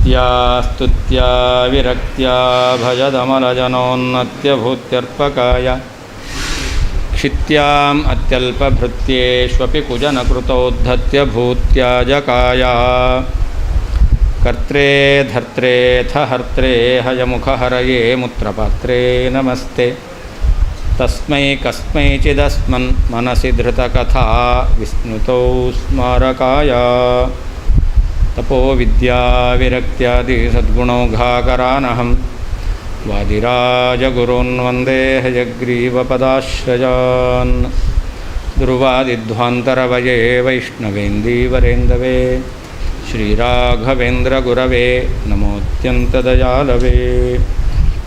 ಭಕ್ತ್ಯಾ ಸ್ತುತ್ಯಾ ವಿರಕ್ತ್ಯಾ ಭಜದಮಲಜನೋನ್ನತ್ಯಭೂತ್ಯರ್ಪಕಾಯ ಕ್ಷಿತ್ಯಾಂ ಅತ್ಯಲ್ಪಭೃತ್ಯೇಷ್ವಪಿ ಕುಜನಕೃತೋದ್ಧತ್ಯಭೂತ್ಯಾಜಕಾಯ ಕರ್ತ್ರೇ ಧರ್ತ್ರೇಥ ಹರ್ತ್ರೇ ಹಯಮುಖಹರಯೇ ಮುತ್ರಪಾತ್ರೇ ನಮಸ್ತೆ ತಸ್ಮೈ ಕಸ್ಮೈಚಿದಸ್ಮನ್ ಮನಸಿ ಧೃತಕಥಾ ವಿಸ್ಮೃತೌ ಸ್ಮಾರಕಾಯ ತಪೋ ವಿದ್ಯಾ ವಿರಕ್ತ್ಯಾದಿ ಸದ್ಗುಣೌಘಾಕರಾನಹಂ ವಾದಿರಾಜಗುರುನ್ ವಂದೇ ಹಯಗ್ರೀವಪದಾಶ್ರಯಾನ್ ಧ್ರುವಾದಿಧ್ವಾಂತರವಯೇ ವೈಷ್ಣವೇಂದೀವರೇಂದವೇ ಶ್ರೀರಾಘವೇಂದ್ರಗುರವೇ ನಮೋತ್ಯಂತದಯಾಲವೇ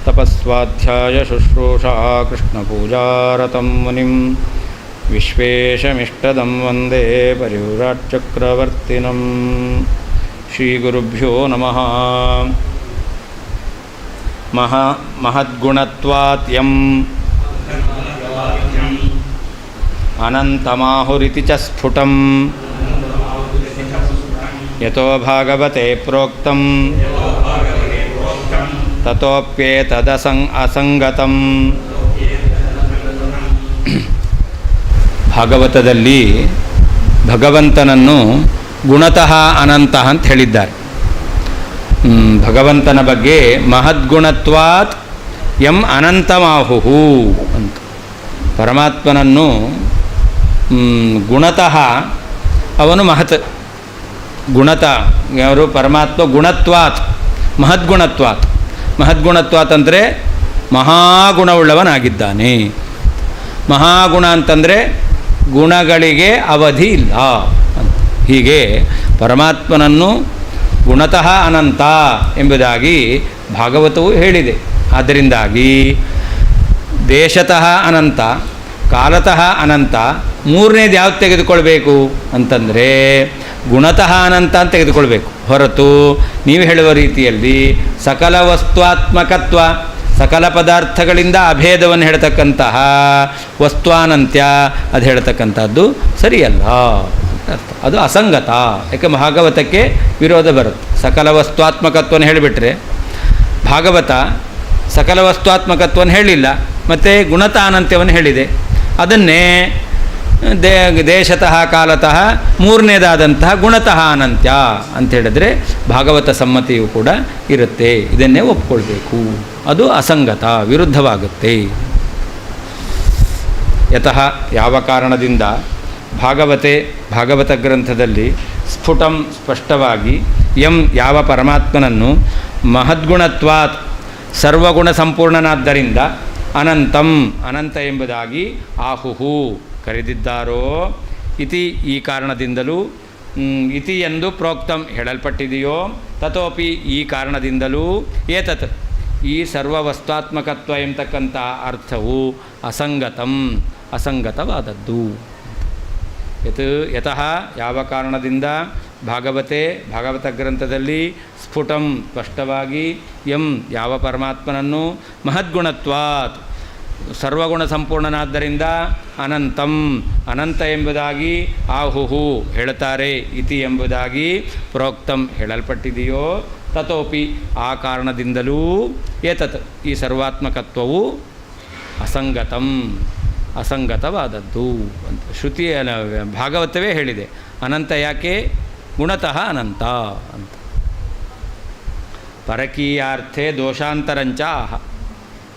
ತಪಸ್ವಾಧ್ಯಾಯ ಶುಶ್ರೂಷಾ ಕೃಷ್ಣಪೂಜಾರತಂ ಮುನಿಂ ವಿಶ್ವೇಶಮಿಷ್ಟದಂ ವಂದೇ ಪರಿವ್ರಾಟ್ಚಕ್ರವರ್ತಿನಂ ಶ್ರೀಗುರುಭ್ಯೋ ನಮಃ. ಮಹದ್ಗುಣತ್ವಾತ್ ಯಂ ಅನಂತಮಾಹುರಿತಿ ಚ ಸ್ಫುಟಂ ಯತೋ ಭಾಗವತೆ ಪ್ರೋಕ್ತಂ ತತೋಪ್ಯೇತದಸಂಗತಂ. ಭಾಗವತದಲ್ಲಿ ಭಗವಂತನನ್ನು ಗುಣತಃ ಅನಂತ ಅಂತ ಹೇಳಿದ್ದಾರೆ. ಭಗವಂತನ ಬಗ್ಗೆ ಮಹದ್ಗುಣತ್ವಾತ್ ಯಂ ಅನಂತಮಾಹುಹು ಅಂತ. ಪರಮಾತ್ಮನನ್ನು ಗುಣತಃ ಅವನು ಮಹತ್ ಗುಣತ ಯಾರು ಪರಮಾತ್ಮ ಗುಣತ್ವಾತ್ ಮಹದ್ಗುಣತ್ವಾತ್. ಮಹದ್ಗುಣತ್ವಾತ್ ಅಂದರೆ ಮಹಾಗುಣವುಳ್ಳವನಾಗಿದ್ದಾನೆ. ಮಹಾಗುಣ ಅಂತಂದರೆ ಗುಣಗಳಿಗೆ ಅವಧಿ ಇಲ್ಲ ಅಂತ. ಹೀಗೆ ಪರಮಾತ್ಮನನ್ನು ಗುಣತಃ ಅನಂತ ಎಂಬುದಾಗಿ ಭಾಗವತವು ಹೇಳಿದೆ. ಆದ್ದರಿಂದಾಗಿ ದೇಶತಃ ಅನಂತ, ಕಾಲತಃ ಅನಂತ, ಮೂರನೇದು ಯಾವ್ದು ತೆಗೆದುಕೊಳ್ಬೇಕು ಅಂತಂದರೆ ಗುಣತಃ ಅನಂತ ಅಂತ ತೆಗೆದುಕೊಳ್ಬೇಕು. ಹೊರತು ನೀವು ಹೇಳುವ ರೀತಿಯಲ್ಲಿ ಸಕಲ ವಸ್ತುತ್ಮಕತ್ವ, ಸಕಲ ಪದಾರ್ಥಗಳಿಂದ ಅಭೇದವನ್ನು ಹೇಳ್ತಕ್ಕಂತಹ ವಸ್ತ್ವಾನಂತ್ಯ ಅದು ಹೇಳ್ತಕ್ಕಂಥದ್ದು ಸರಿಯಲ್ಲ ಅಂತ ಅರ್ಥ. ಅದು ಅಸಂಗತ. ಯಾಕೆ ಭಾಗವತಕ್ಕೆ ವಿರೋಧ ಬರುತ್ತೆ. ಸಕಲ ವಸ್ತ್ವಾತ್ಮಕತ್ವವನ್ನು ಹೇಳಿಬಿಟ್ರೆ ಭಾಗವತ ಸಕಲ ವಸ್ತ್ವಾತ್ಮಕತ್ವವನ್ನು ಹೇಳಿಲ್ಲ, ಮತ್ತು ಗುಣತಃ ಅನಂತ್ಯವನ್ನು ಹೇಳಿದೆ. ಅದನ್ನೇ ದೇಶತಃ ಕಾಲತಃ ಮೂರನೇದಾದಂತಹ ಗುಣತಃ ಅನಂತ್ಯ ಅಂತ ಹೇಳಿದ್ರೆ ಭಾಗವತ ಸಮ್ಮತಿಯು ಕೂಡ ಇರುತ್ತೆ. ಇದನ್ನೇ ಒಪ್ಕೊಳ್ಬೇಕು. ಅದು ಅಸಂಗತ, ವಿರುದ್ಧವಾಗುತ್ತೆ. ಯತಃ ಯಾವ ಕಾರಣದಿಂದ ಭಾಗವತ ಗ್ರಂಥದಲ್ಲಿ ಸ್ಫುಟಂ ಸ್ಪಷ್ಟವಾಗಿ ಯಂ ಯಾವ ಪರಮಾತ್ಮನನ್ನು ಮಹದ್ಗುಣತ್ವಾತ್ ಸರ್ವಗುಣ ಸಂಪೂರ್ಣನಾದ್ದರಿಂದ ಅನಂತಂ ಅನಂತ ಎಂಬುದಾಗಿ ಆಹುಹು ಕರೆದಿದ್ದಾರೋ ಇತಿ ಈ ಕಾರಣದಿಂದಲೂ ಇತಿ ಎಂದು ಪ್ರೋಕ್ತಂ ಹೇಳಲ್ಪಟ್ಟಿದೆಯೋ ತಥೋಪಿ ಈ ಕಾರಣದಿಂದಲೂ ಏತತ್ ಈ ಸರ್ವವಸ್ತಾತ್ಮಕತ್ವ ಎಂಬತಕ್ಕಂಥ ಅರ್ಥವು ಅಸಂಗತಂ ಅಸಂಗತವಾದದ್ದು. ಯತಃ ಯಾವ ಕಾರಣದಿಂದ ಭಾಗವತ ಗ್ರಂಥದಲ್ಲಿ ಸ್ಫುಟಂ ಸ್ಪಷ್ಟವಾಗಿ ಯಂ ಯಾವ ಪರಮಾತ್ಮನನ್ನು ಮಹದ್ಗುಣತ್ವಾತ್ ಸರ್ವಗುಣ ಸಂಪೂರ್ಣನಾದ್ದರಿಂದ ಅನಂತಂ ಅನಂತ ಎಂಬುದಾಗಿ ಆಹುಹು ಹೇಳುತ್ತಾರೆ ಇತಿ ಎಂಬುದಾಗಿ ಪ್ರೋಕ್ತಂ ಹೇಳಲ್ಪಟ್ಟಿದೆಯೋ ತಥೋಪಿ ಆ ಕಾರಣದಿಂದಲೂ ಏತತ್ ಈ ಸರ್ವಾತ್ಮಕತ್ವವು ಅಸಂಗತಂ ಅಸಂಗತವಾದದ್ದು ಅಂತ ಶ್ರುತಿಯ ಭಾಗವತವೇ ಹೇಳಿದೆ. ಅನಂತ ಯಾಕೆ? ಗುಣತಃ ಅನಂತ ಅಂತ. ಪರಕೀಯಾರ್ಥೇ ದೋಷಾಂತರಂಚ ಆಹ.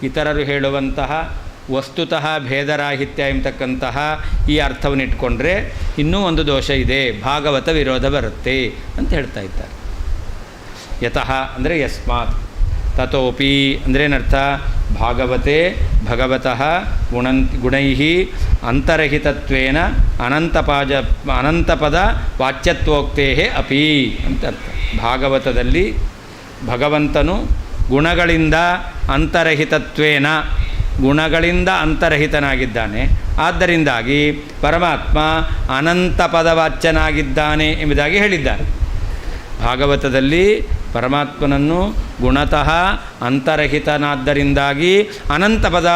ಇತರರು ಹೇಳುವಂತಹ ವಸ್ತುತಃ ಭೇದರಾಹಿತ್ಯ ಎಂಬತಕ್ಕಂತಹ ಈ ಅರ್ಥವನ್ನು ಇಟ್ಕೊಂಡ್ರೆ ಇನ್ನೂ ಒಂದು ದೋಷ ಇದೆ, ಭಾಗವತ ವಿರೋಧ ಬರುತ್ತೆ ಅಂತ ಹೇಳ್ತಾ ಇದ್ದಾರೆ. ಯತಃ ಅಂದರೆ ಯಸ್ಮಾತ್, ತಥೋಪಿ ಅಂದ್ರೇನರ್ಥ? ಭಗವತಃ ಗುಣೈ ಅಂತರಹಿತತ್ವೇನ ಅನಂತಪದ ವಾಚ್ಯತ್ವೋಕ್ತೇ ಅಪಿ ಅಂತ ಅರ್ಥ. ಭಾಗವತದಲ್ಲಿ ಭಗವಂತನು ಗುಣಗಳಿಂದ ಅಂತರಹಿತತ್ವೇನ ಗುಣಗಳಿಂದ ಅಂತರಹಿತನಾಗಿದ್ದಾನೆ. ಆದ್ದರಿಂದಾಗಿ ಪರಮಾತ್ಮ ಅನಂತ ಪದವಾಚ್ಯನಾಗಿದ್ದಾನೆ ಎಂಬುದಾಗಿ ಹೇಳಿದ್ದಾರೆ. ಭಾಗವತದಲ್ಲಿ ಪರಮಾತ್ಮನನ್ನು ಗುಣತಃ ಅಂತರಹಿತನಾದ್ದರಿಂದಾಗಿ ಅನಂತ ಪದ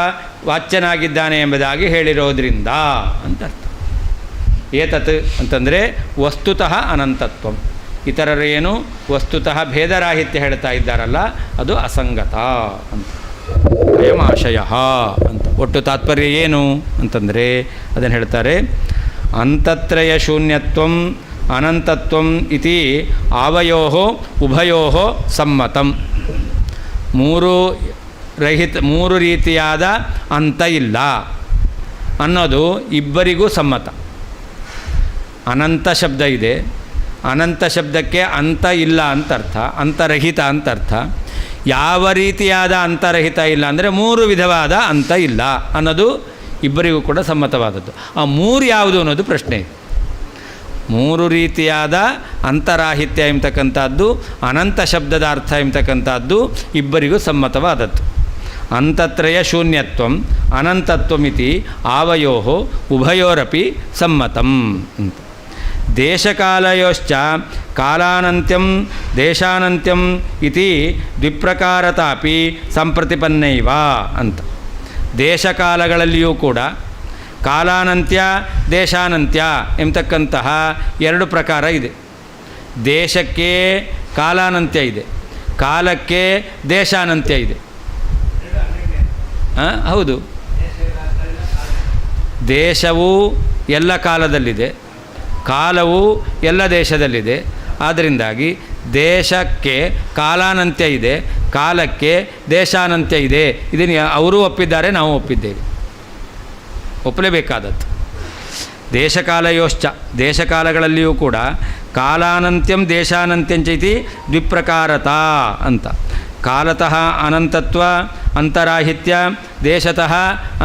ವಾಚ್ಯನಾಗಿದ್ದಾನೆ ಎಂಬುದಾಗಿ ಹೇಳಿರೋದ್ರಿಂದ ಅಂತ ಅರ್ಥ. ಏತತ್ ಅಂತಂದರೆ ವಸ್ತುತಃ ಅನಂತತ್ವಂ. ಇತರರೇನು ವಸ್ತುತಃ ಭೇದರಾಹಿತ್ಯ ಹೇಳ್ತಾ ಇದ್ದಾರಲ್ಲ ಅದು ಅಸಂಗತ ಅಂತ. ಅಯಂ ಆಶಯ ಅಂತ. ಒಟ್ಟು ತಾತ್ಪರ್ಯ ಏನು ಅಂತಂದರೆ ಅದನ್ನು ಹೇಳ್ತಾರೆ, ಅಂತತ್ರಯ ಶೂನ್ಯತ್ವಂ ಅನಂತತ್ವಂ ಇತಿ ಆವಯೋ ಉಭಯೋ ಸಮ್ಮತಂ. ಮೂರು ರೀತಿಯಾದ ಅಂತ ಇಲ್ಲ ಅನ್ನೋದು ಇಬ್ಬರಿಗೂ ಸಮ್ಮತ. ಅನಂತ ಶಬ್ದ ಇದೆ, ಅನಂತ ಶಬ್ದಕ್ಕೆ ಅಂತ ಇಲ್ಲ ಅಂತ ಅರ್ಥ, ಅಂತರಹಿತ ಅಂತ ಅರ್ಥ. ಯಾವ ರೀತಿಯಾದ ಅಂತರಹಿತ ಇಲ್ಲ ಅಂದರೆ ಮೂರು ವಿಧವಾದ ಅಂತ ಇಲ್ಲ ಅನ್ನೋದು ಇಬ್ಬರಿಗೂ ಕೂಡ ಸಮ್ಮತವಾದದ್ದು. ಆ ಮೂರು ಯಾವುದು ಅನ್ನೋದು ಪ್ರಶ್ನೆ ಇದೆ. ಮೂರು ರೀತಿಯಾದ ಅಂತರಾಹಿತ್ಯ ಎಂಬತಕ್ಕಂಥದ್ದು, ಅನಂತ ಶಬ್ದದ ಅರ್ಥ ಎಂಬತಕ್ಕಂಥದ್ದು ಇಬ್ಬರಿಗೂ ಸಮ್ಮತವಾದದ್ದು. ಅಂತತ್ರಯ ಶೂನ್ಯತ್ವಂ ಅನಂತತ್ವಮಿತಿ ಆವಯೋ ಉಭಯೋರಪಿ ಸಮ್ಮತಂ ಅಂತ. ದೇಶಕಾಲಯೋಶ್ಚ ಕಾಲಾನಂತ್ಯಂ ದೇಶಾನಂತ್ಯಂ ಇತಿ ದ್ವಿಪ್ರಕಾರತಾಪಿ ಸಂಪ್ರತಿಪನ್ನೈವ ಅಂತ. ದೇಶಕಾಲಗಳಲ್ಲಿಯೂ ಕೂಡ ಕಾಲಾನಂತ್ಯ ದೇಶಾನಂತ್ಯ ಎಂಬತಕ್ಕಂತಹ ಎರಡು ಪ್ರಕಾರ ಇದೆ. ದೇಶಕ್ಕೆ ಕಾಲಾನಂತ್ಯ ಇದೆ, ಕಾಲಕ್ಕೆ ದೇಶಾನಂತ್ಯ ಇದೆ. ಹೌದು, ದೇಶವು ಎಲ್ಲ ಕಾಲದಲ್ಲಿದೆ, ಕಾಲವು ಎಲ್ಲ ದೇಶದಲ್ಲಿದೆ. ಆದ್ದರಿಂದಾಗಿ ದೇಶಕ್ಕೆ ಕಾಲಾನಂತ್ಯ ಇದೆ, ಕಾಲಕ್ಕೆ ದೇಶಾನಂತ್ಯ ಇದೆ. ಇದನ್ನು ಅವರೂ ಒಪ್ಪಿದ್ದಾರೆ, ನಾವು ಒಪ್ಪಿದ್ದೇವೆ, ಒಪ್ಪಲೇಬೇಕಾದದ್ದು. ದೇಶಕಾಲಯೋಶ್ಚ, ದೇಶಕಾಲಗಳಲ್ಲಿಯೂ ಕೂಡ ಕಾಲಾನಂತ್ಯಂ ದೇಶಾನಂತ್ಯಂಚೈತಿ ದ್ವಿಪ್ರಕಾರತಾ ಅಂತ. ಕಾಲತಃ ಅನಂತತ್ವ ಅಂತರಾಹಿತ್ಯ, ದೇಶತಃ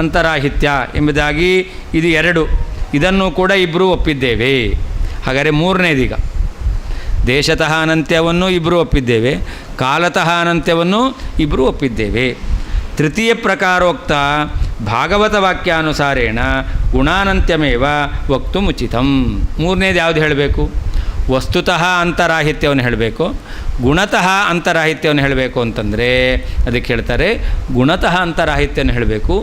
ಅಂತರಾಹಿತ್ಯ ಎಂಬುದಾಗಿ ಇದು ಎರಡು. ಇದನ್ನು ಕೂಡ ಇಬ್ಬರೂ ಒಪ್ಪಿದ್ದೇವೆ. ಹಾಗಾದರೆ ಮೂರನೇದೀಗ ದೇಶತಃ ಅನಂತ್ಯವನ್ನು ಇಬ್ಬರೂ ಒಪ್ಪಿದ್ದೇವೆ, ಕಾಲತಃ ಅನಂತ್ಯವನ್ನು ಇಬ್ಬರೂ ಒಪ್ಪಿದ್ದೇವೆ. ತೃತೀಯ ಪ್ರಕಾರೋಕ್ತ ಭಾಗವತ ವಾಕ್ಯಾನುಸಾರೇಣ ಗುಣಾನಂತ್ಯಮೇವ ವಕ್ತುಂ ಉಚಿತಂ. ಮೂರನೇದು ಯಾವುದು ಹೇಳಬೇಕು? ವಸ್ತುತಃ ಅಂತರಾಹಿತ್ಯವನ್ನು ಹೇಳಬೇಕು, ಗುಣತಃ ಅಂತರಾಹಿತ್ಯವನ್ನು ಹೇಳಬೇಕು ಅಂತಂದರೆ ಅದಕ್ಕೆ ಹೇಳ್ತಾರೆ ಗುಣತಃ ಅಂತರಾಹಿತ್ಯವನ್ನು ಹೇಳಬೇಕು,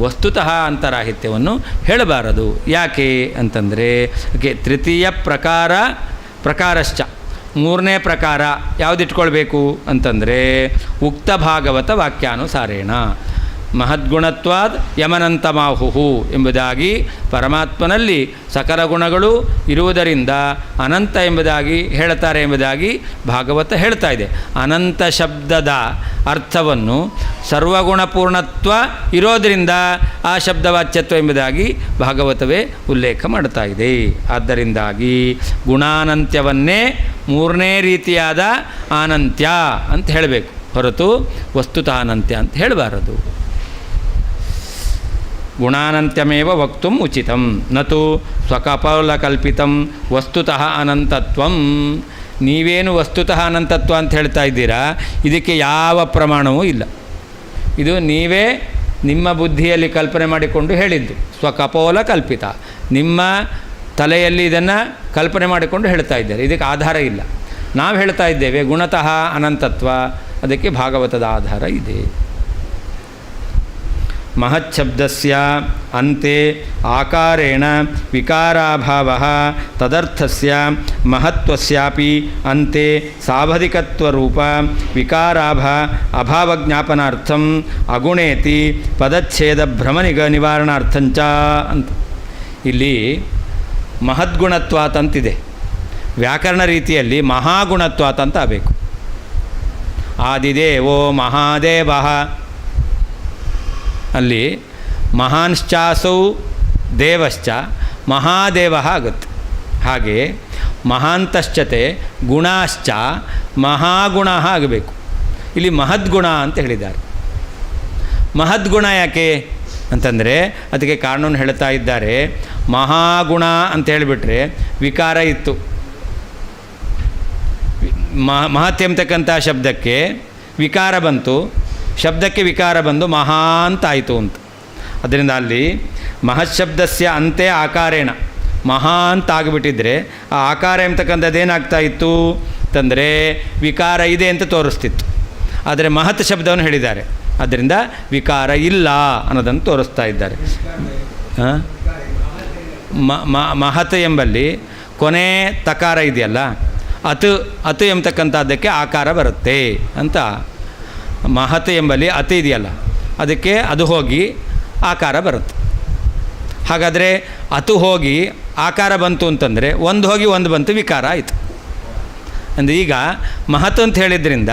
ವಸ್ತುತಃ ಅಂತರಾಹಿತ್ಯವನ್ನು ಹೇಳಬಾರದು. ಯಾಕೆ ಅಂತಂದರೆ ಅದಕ್ಕೆ ತೃತೀಯ ಪ್ರಕಾರಶ್ಚ, ಮೂರನೇ ಪ್ರಕಾರ ಯಾವುದಿಟ್ಕೊಳ್ಬೇಕು ಅಂತಂದರೆ ಉಕ್ತ ಭಾಗವತ ವಾಕ್ಯಾನುಸಾರೇಣ ಮಹದ್ಗುಣತ್ವಾದ್ ಯಮನಂತಮಾಹುಹು ಎಂಬುದಾಗಿ ಪರಮಾತ್ಮನಲ್ಲಿ ಸಕಲ ಗುಣಗಳು ಇರುವುದರಿಂದ ಅನಂತ ಎಂಬುದಾಗಿ ಹೇಳ್ತಾರೆ ಎಂಬುದಾಗಿ ಭಾಗವತ ಹೇಳ್ತಾ ಇದೆ. ಅನಂತ ಶಬ್ದದ ಅರ್ಥವನ್ನು ಸರ್ವಗುಣಪೂರ್ಣತ್ವ ಇರೋದರಿಂದ ಆ ಶಬ್ದವಾಚ್ಯತ್ವ ಎಂಬುದಾಗಿ ಭಾಗವತವೇ ಉಲ್ಲೇಖ ಮಾಡ್ತಾ ಇದೆ. ಆದ್ದರಿಂದಾಗಿ ಗುಣಾನಂತ್ಯವನ್ನೇ ಮೂರನೇ ರೀತಿಯಾದ ಅನಂತ್ಯ ಅಂತ ಹೇಳಬೇಕು, ಹೊರತು ವಸ್ತುತಃ ಅನಂತ್ಯ ಅಂತ ಹೇಳಬಾರದು. ಗುಣಾನಂತ್ಯಮೇವ ವಕ್ತುಂ ಉಚಿತಂ ನತು ಸ್ವಕಪೋಲಕಲ್ಪಿತಂ ವಸ್ತುತಃ ಅನಂತತ್ವಂ. ನೀವೇನು ವಸ್ತುತಃ ಅನಂತತ್ವ ಅಂತ ಹೇಳ್ತಾ ಇದ್ದೀರಾ, ಇದಕ್ಕೆ ಯಾವ ಪ್ರಮಾಣವೂ ಇಲ್ಲ. ಇದು ನೀವೇ ನಿಮ್ಮ ಬುದ್ಧಿಯಲ್ಲಿ ಕಲ್ಪನೆ ಮಾಡಿಕೊಂಡು ಹೇಳಿದ್ದು. ಸ್ವಕಪೋಲ ಕಲ್ಪಿತ, ನಿಮ್ಮ ತಲೆಯಲ್ಲಿ ಇದನ್ನು ಕಲ್ಪನೆ ಮಾಡಿಕೊಂಡು ಹೇಳ್ತಾ ಇದ್ದಾರೆ, ಇದಕ್ಕೆ ಆಧಾರ ಇಲ್ಲ. ನಾವು ಹೇಳ್ತಾ ಇದ್ದೇವೆ ಗುಣತಃ ಅನಂತತ್ವ, ಅದಕ್ಕೆ ಭಾಗವತದ ಆಧಾರ ಇದೆ. ಮಹಚ್ಛಬ್ದಸ್ಯ ಅಂತೆ ಆಕಾರೇಣ ವಿಕಾರಾಭಾವಃ ತದರ್ಥಸ್ಯ ಮಹತ್ವಸ್ಯಾಪಿ ಅಂತೆ ಸಾವಧಿಕತ್ವರೂಪ ಅಭಾವಜ್ಞಾಪನಾರ್ಥಂ ಅಗುಣೇತಿ ಪದಚ್ಛೇದ ಭ್ರಮನಿಗ ನಿವಾರಣಾರ್ಥಂಚ ಅಂತ. ಇಲ್ಲಿ ಮಹದ್ಗುಣತ್ವಾತ್ ಅಂತಿದೆ, ವ್ಯಾಕರಣ ರೀತಿಯಲ್ಲಿ ಮಹಾಗುಣತ್ವಾತ್ ಅಂತ ಆಗಬೇಕು. ಆದಿದೇವೋ ಮಹಾದೇವ, ಅಲ್ಲಿ ಮಹಾನ್ಶ್ಚಾಸೌ ದೇವಶ್ಚ ಮಹಾದೇವ ಆಗುತ್ತೆ. ಹಾಗೆ ಮಹಾಂತಶ್ಚತೆ ಗುಣಾಶ್ಚ ಮಹಾಗುಣ ಆಗಬೇಕು. ಇಲ್ಲಿ ಮಹದ್ಗುಣ ಅಂತ ಹೇಳಿದ್ದಾರೆ. ಮಹದ್ಗುಣ ಯಾಕೆ ಅಂತಂದರೆ ಅದಕ್ಕೆ ಕಾರಣವನ್ನು ಹೇಳ್ತಾ ಇದ್ದಾರೆ. ಮಹಾಗುಣ ಅಂತ ಹೇಳಿಬಿಟ್ರೆ ವಿಕಾರ ಇತ್ತು, ಮಹತ್ ಎಂಬತಕ್ಕಂಥ ಶಬ್ದಕ್ಕೆ ವಿಕಾರ ಬಂತು, ಶಬ್ದಕ್ಕೆ ವಿಕಾರ ಬಂದು ಮಹಾ ಅಂತಾಯಿತು ಅಂತ. ಅದರಿಂದ ಅಲ್ಲಿ ಮಹಶಬ್ದಸ್ಯ ಅಂತೆ ಆಕಾರೇಣ ಮಹಾ ಅಂತ ಆಗಿಬಿಟ್ಟಿದ್ರೆ ಆ ಆಕಾರ ಎಂಬತಕ್ಕಂಥದ್ದು ಏನಾಗ್ತಾ ಇತ್ತು ಅಂತಂದರೆ ವಿಕಾರ ಇದೆ ಅಂತ ತೋರಿಸ್ತಿತ್ತು. ಆದರೆ ಮಹತ್ ಶಬ್ದವನ್ನು ಹೇಳಿದ್ದಾರೆ, ಅದರಿಂದ ವಿಕಾರ ಇಲ್ಲ ಅನ್ನೋದನ್ನು ತೋರಿಸ್ತಾ ಇದ್ದಾರೆ. ಮಹತ್ ಎಂಬಲ್ಲಿ ಕೊನೆ ತಕಾರ ಇದೆಯಲ್ಲ, ಅತು ಎಂಬತಕ್ಕಂಥದ್ದಕ್ಕೆ ಆಕಾರ ಬರುತ್ತೆ ಅಂತ. ಮಹತ್ ಎಂಬಲ್ಲಿ ಅತು ಇದೆಯಲ್ಲ, ಅದಕ್ಕೆ ಅದು ಹೋಗಿ ಆಕಾರ ಬರುತ್ತೆ. ಹಾಗಾದರೆ ಅತು ಹೋಗಿ ಆಕಾರ ಬಂತು ಅಂತಂದರೆ ಒಂದು ಹೋಗಿ ಒಂದು ಬಂತು, ವಿಕಾರ ಆಯಿತು. ಅಂದರೆ ಈಗ ಮಹತ್ ಅಂತ ಹೇಳಿದ್ರಿಂದ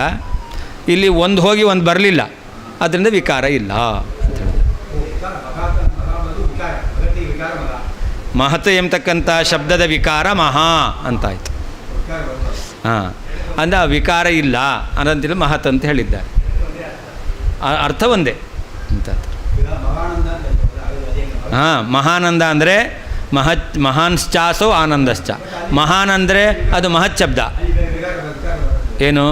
ಇಲ್ಲಿ ಒಂದು ಹೋಗಿ ಒಂದು ಬರಲಿಲ್ಲ, ಅದರಿಂದ ವಿಕಾರ ಇಲ್ಲ ಅಂತ ಹೇಳಿದ್ರು. ಮಹತ್ ಎಂಬತಕ್ಕಂಥ ಶಬ್ದದ ವಿಕಾರ ಮಹಾ ಅಂತಾಯಿತು. ಹಾಂ, ಅಂದರೆ ವಿಕಾರ ಇಲ್ಲ ಅನ್ನೋದಿಲ್ಲ ಮಹತ್ ಅಂತ ಹೇಳಿದ್ದಾರೆ. ಅರ್ಥ ಒಂದೇ ಅಂತ. ಹಾಂ, ಮಹಾನಂದ ಅಂದರೆ ಮಹಾನ್ಶ್ಚಾಸೋ ಆನಂದಶ್ಚ. ಮಹಾನ್ ಅಂದರೆ ಅದು ಮಹತ್ ಶಬ್ದ. ಏನು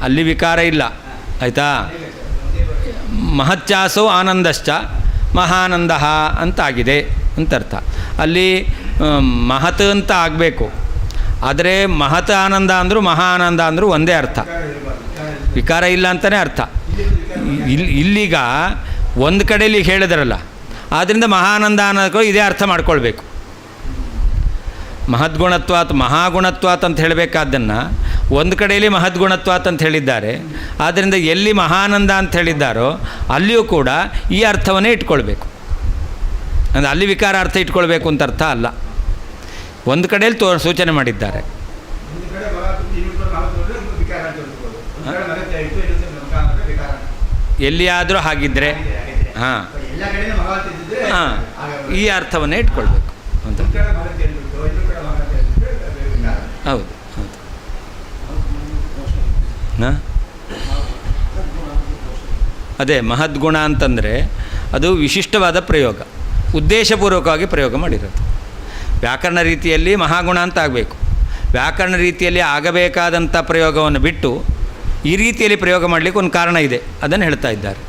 ಅಲ್ಲಿ ವಿಕಾರ ಇಲ್ಲ, ಆಯಿತಾ. ಮಹಚ್ಚಾಸೋ ಆನಂದಶ್ಚ ಮಹಾನಂದ ಅಂತಾಗಿದೆ ಅಂತ ಅರ್ಥ. ಅಲ್ಲಿ ಮಹತ್ ಅಂತ ಆಗಬೇಕು, ಆದರೆ ಮಹತ್ ಆನಂದ ಅಂದರೂ ಮಹಾ ಆನಂದ ಅಂದರೂ ಒಂದೇ ಅರ್ಥ, ವಿಕಾರ ಇಲ್ಲ ಅಂತಲೇ ಅರ್ಥ. ಇಲ್ಲೀಗ ಒಂದು ಕಡೆಯಲ್ಲಿ ಹೇಳಿದ್ರಲ್ಲ, ಆದ್ದರಿಂದ ಮಹಾನಂದ ಅನ್ನೋದಕ್ಕೂ ಇದೇ ಅರ್ಥ ಮಾಡ್ಕೊಳ್ಬೇಕು. ಮಹದ್ಗುಣತ್ವಾತ್ ಮಹಾಗುಣತ್ವಾತ್ ಅಂತ ಹೇಳಬೇಕಾದ್ದನ್ನು ಒಂದು ಕಡೆಯಲ್ಲಿ ಮಹದ್ಗುಣತ್ವಾತ್ ಅಂತ ಹೇಳಿದ್ದಾರೆ. ಆದ್ದರಿಂದ ಎಲ್ಲಿ ಮಹಾನಂದ ಅಂತ ಹೇಳಿದ್ದಾರೋ ಅಲ್ಲಿಯೂ ಕೂಡ ಈ ಅರ್ಥವನ್ನೇ ಇಟ್ಕೊಳ್ಬೇಕು. ಅಂದರೆ ಅಲ್ಲಿ ವಿಕಾರ ಅರ್ಥ ಇಟ್ಕೊಳ್ಬೇಕು ಅಂತ ಅರ್ಥ ಅಲ್ಲ, ಒಂದು ಕಡೆಯಲ್ಲಿ ಸೂಚನೆ ಮಾಡಿದ್ದಾರೆ. ಎಲ್ಲಿಯಾದರೂ ಹಾಗಿದ್ದರೆ ಹಾಂ ಹಾಂ ಈ ಅರ್ಥವನ್ನೇ ಇಟ್ಕೊಳ್ಬೇಕು ಅಂತ. ಹೌದು ಹೌದು. ಹಾಂ, ಅದೇ ಮಹದ್ಗುಣ ಅಂತಂದರೆ ಅದು ವಿಶಿಷ್ಟವಾದ ಪ್ರಯೋಗ, ಉದ್ದೇಶಪೂರ್ವಕವಾಗಿ ಪ್ರಯೋಗ ಮಾಡಿರೋದು. ವ್ಯಾಕರಣ ರೀತಿಯಲ್ಲಿ ಮಹಾಗುಣ ಅಂತ ಆಗಬೇಕು. ವ್ಯಾಕರಣ ರೀತಿಯಲ್ಲಿ ಆಗಬೇಕಾದಂಥ ಪ್ರಯೋಗವನ್ನು ಬಿಟ್ಟು ಈ ರೀತಿಯಲ್ಲಿ ಪ್ರಯೋಗ ಮಾಡಲಿಕ್ಕೆ ಒಂದು ಕಾರಣ ಇದೆ, ಅದನ್ನು ಹೇಳ್ತಾ ಇದ್ದಾರೆ.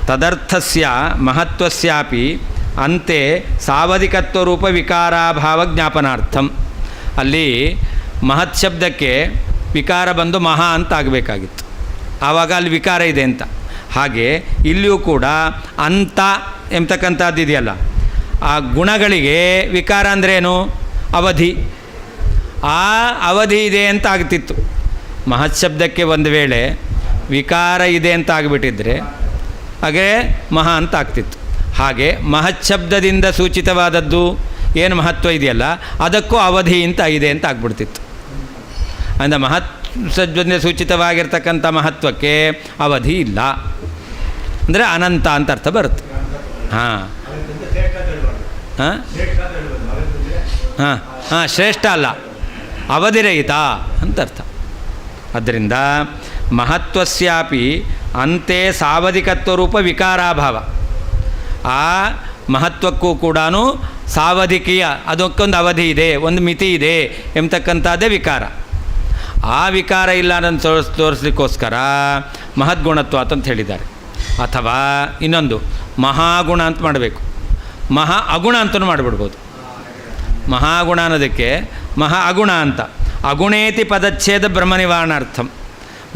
ತದರ್ಥಸ್ಯ ಮಹತ್ವಸ್ಯಾಪಿ ಅಂತೆ ಸಾವಧಿಕತ್ವರೂಪ ವಿಕಾರಾಭಾವ ಜ್ಞಾಪನಾರ್ಥಂ. ಅಲ್ಲಿ ಮಹತ್ ಶಬ್ದಕ್ಕೆ ವಿಕಾರ ಬಂದು ಮಹಾ ಅಂತ ಆಗಬೇಕಾಗಿತ್ತು, ಆವಾಗ ಅಲ್ಲಿ ವಿಕಾರ ಇದೆ ಅಂತ. ಹಾಗೆ ಇಲ್ಲಿಯೂ ಕೂಡ ಅಂತ ಎಂಬತಕ್ಕಂಥದ್ದು ಇದೆಯಲ್ಲ, ಆ ಗುಣಗಳಿಗೆ ವಿಕಾರ ಅಂದ್ರೇನು? ಅವಧಿ. ಆ ಅವಧಿ ಇದೆ ಅಂತ ಆಗ್ತಿತ್ತು. ಮಹತ್ ಶಬ್ದಕ್ಕೆ ಒಂದು ವೇಳೆ ವಿಕಾರ ಇದೆ ಅಂತ ಆಗಿಬಿಟ್ಟಿದ್ರೆ ಹಾಗೆ ಮಹಾ ಅಂತ ಆಗ್ತಿತ್ತು. ಹಾಗೆ ಮಹತ್ ಶಬ್ದದಿಂದ ಸೂಚಿತವಾದದ್ದು ಏನು ಮಹತ್ವ ಇದೆಯಲ್ಲ, ಅದಕ್ಕೂ ಅವಧಿ ಅಂತ ಇದೆ ಅಂತ ಆಗ್ಬಿಡ್ತಿತ್ತು. ಅಂದರೆ ಮಹತ್ ಶಬ್ದದಿಂದ ಸೂಚಿತವಾಗಿರ್ತಕ್ಕಂಥ ಮಹತ್ವಕ್ಕೆ ಅವಧಿ ಇಲ್ಲ, ಅಂದರೆ ಅನಂತ ಅಂತ ಅರ್ಥ ಬರುತ್ತೆ. ಹಾಂ ಹಾಂ ಹಾಂ ಹಾಂ, ಶ್ರೇಷ್ಠ ಅಲ್ಲ, ಅವಧಿರಹಿತ ಅಂತ ಅರ್ಥ. ಆದ್ದರಿಂದ ಮಹತ್ವಸ್ಯಾಪಿ ಅಂತೆ ಸಾವಧಿಕತ್ವರೂಪ ವಿಕಾರಾಭಾವ. ಆ ಮಹತ್ವಕ್ಕೂ ಕೂಡ ಸಾವಧಿಕೀಯ, ಅದಕ್ಕೊಂದು ಅವಧಿ ಇದೆ, ಒಂದು ಮಿತಿ ಇದೆ ಎಂಬತಕ್ಕಂಥದ್ದೇ ವಿಕಾರ. ಆ ವಿಕಾರ ಇಲ್ಲ ಅನ್ನೋದು ತೋರಿಸ್ಲಿಕ್ಕೋಸ್ಕರ ಮಹದ್ಗುಣತ್ವ ಅಂತ ಹೇಳಿದ್ದಾರೆ. ಅಥವಾ ಇನ್ನೊಂದು ಮಹಾಗುಣ ಅಂತ ಮಾಡಬೇಕು, ಮಹಾ ಅಗುಣ ಅಂತಲೂ ಮಾಡಿಬಿಡ್ಬೋದು. ಮಹಾಗುಣ ಅನ್ನೋದಕ್ಕೆ ಮಹಾ ಅಗುಣ ಅಂತ, ಅಗುಣೇತಿ ಪದಚ್ಛೇದ ಬ್ರಹ್ಮ ನಿವಾರಣಾರ್ಥಂ.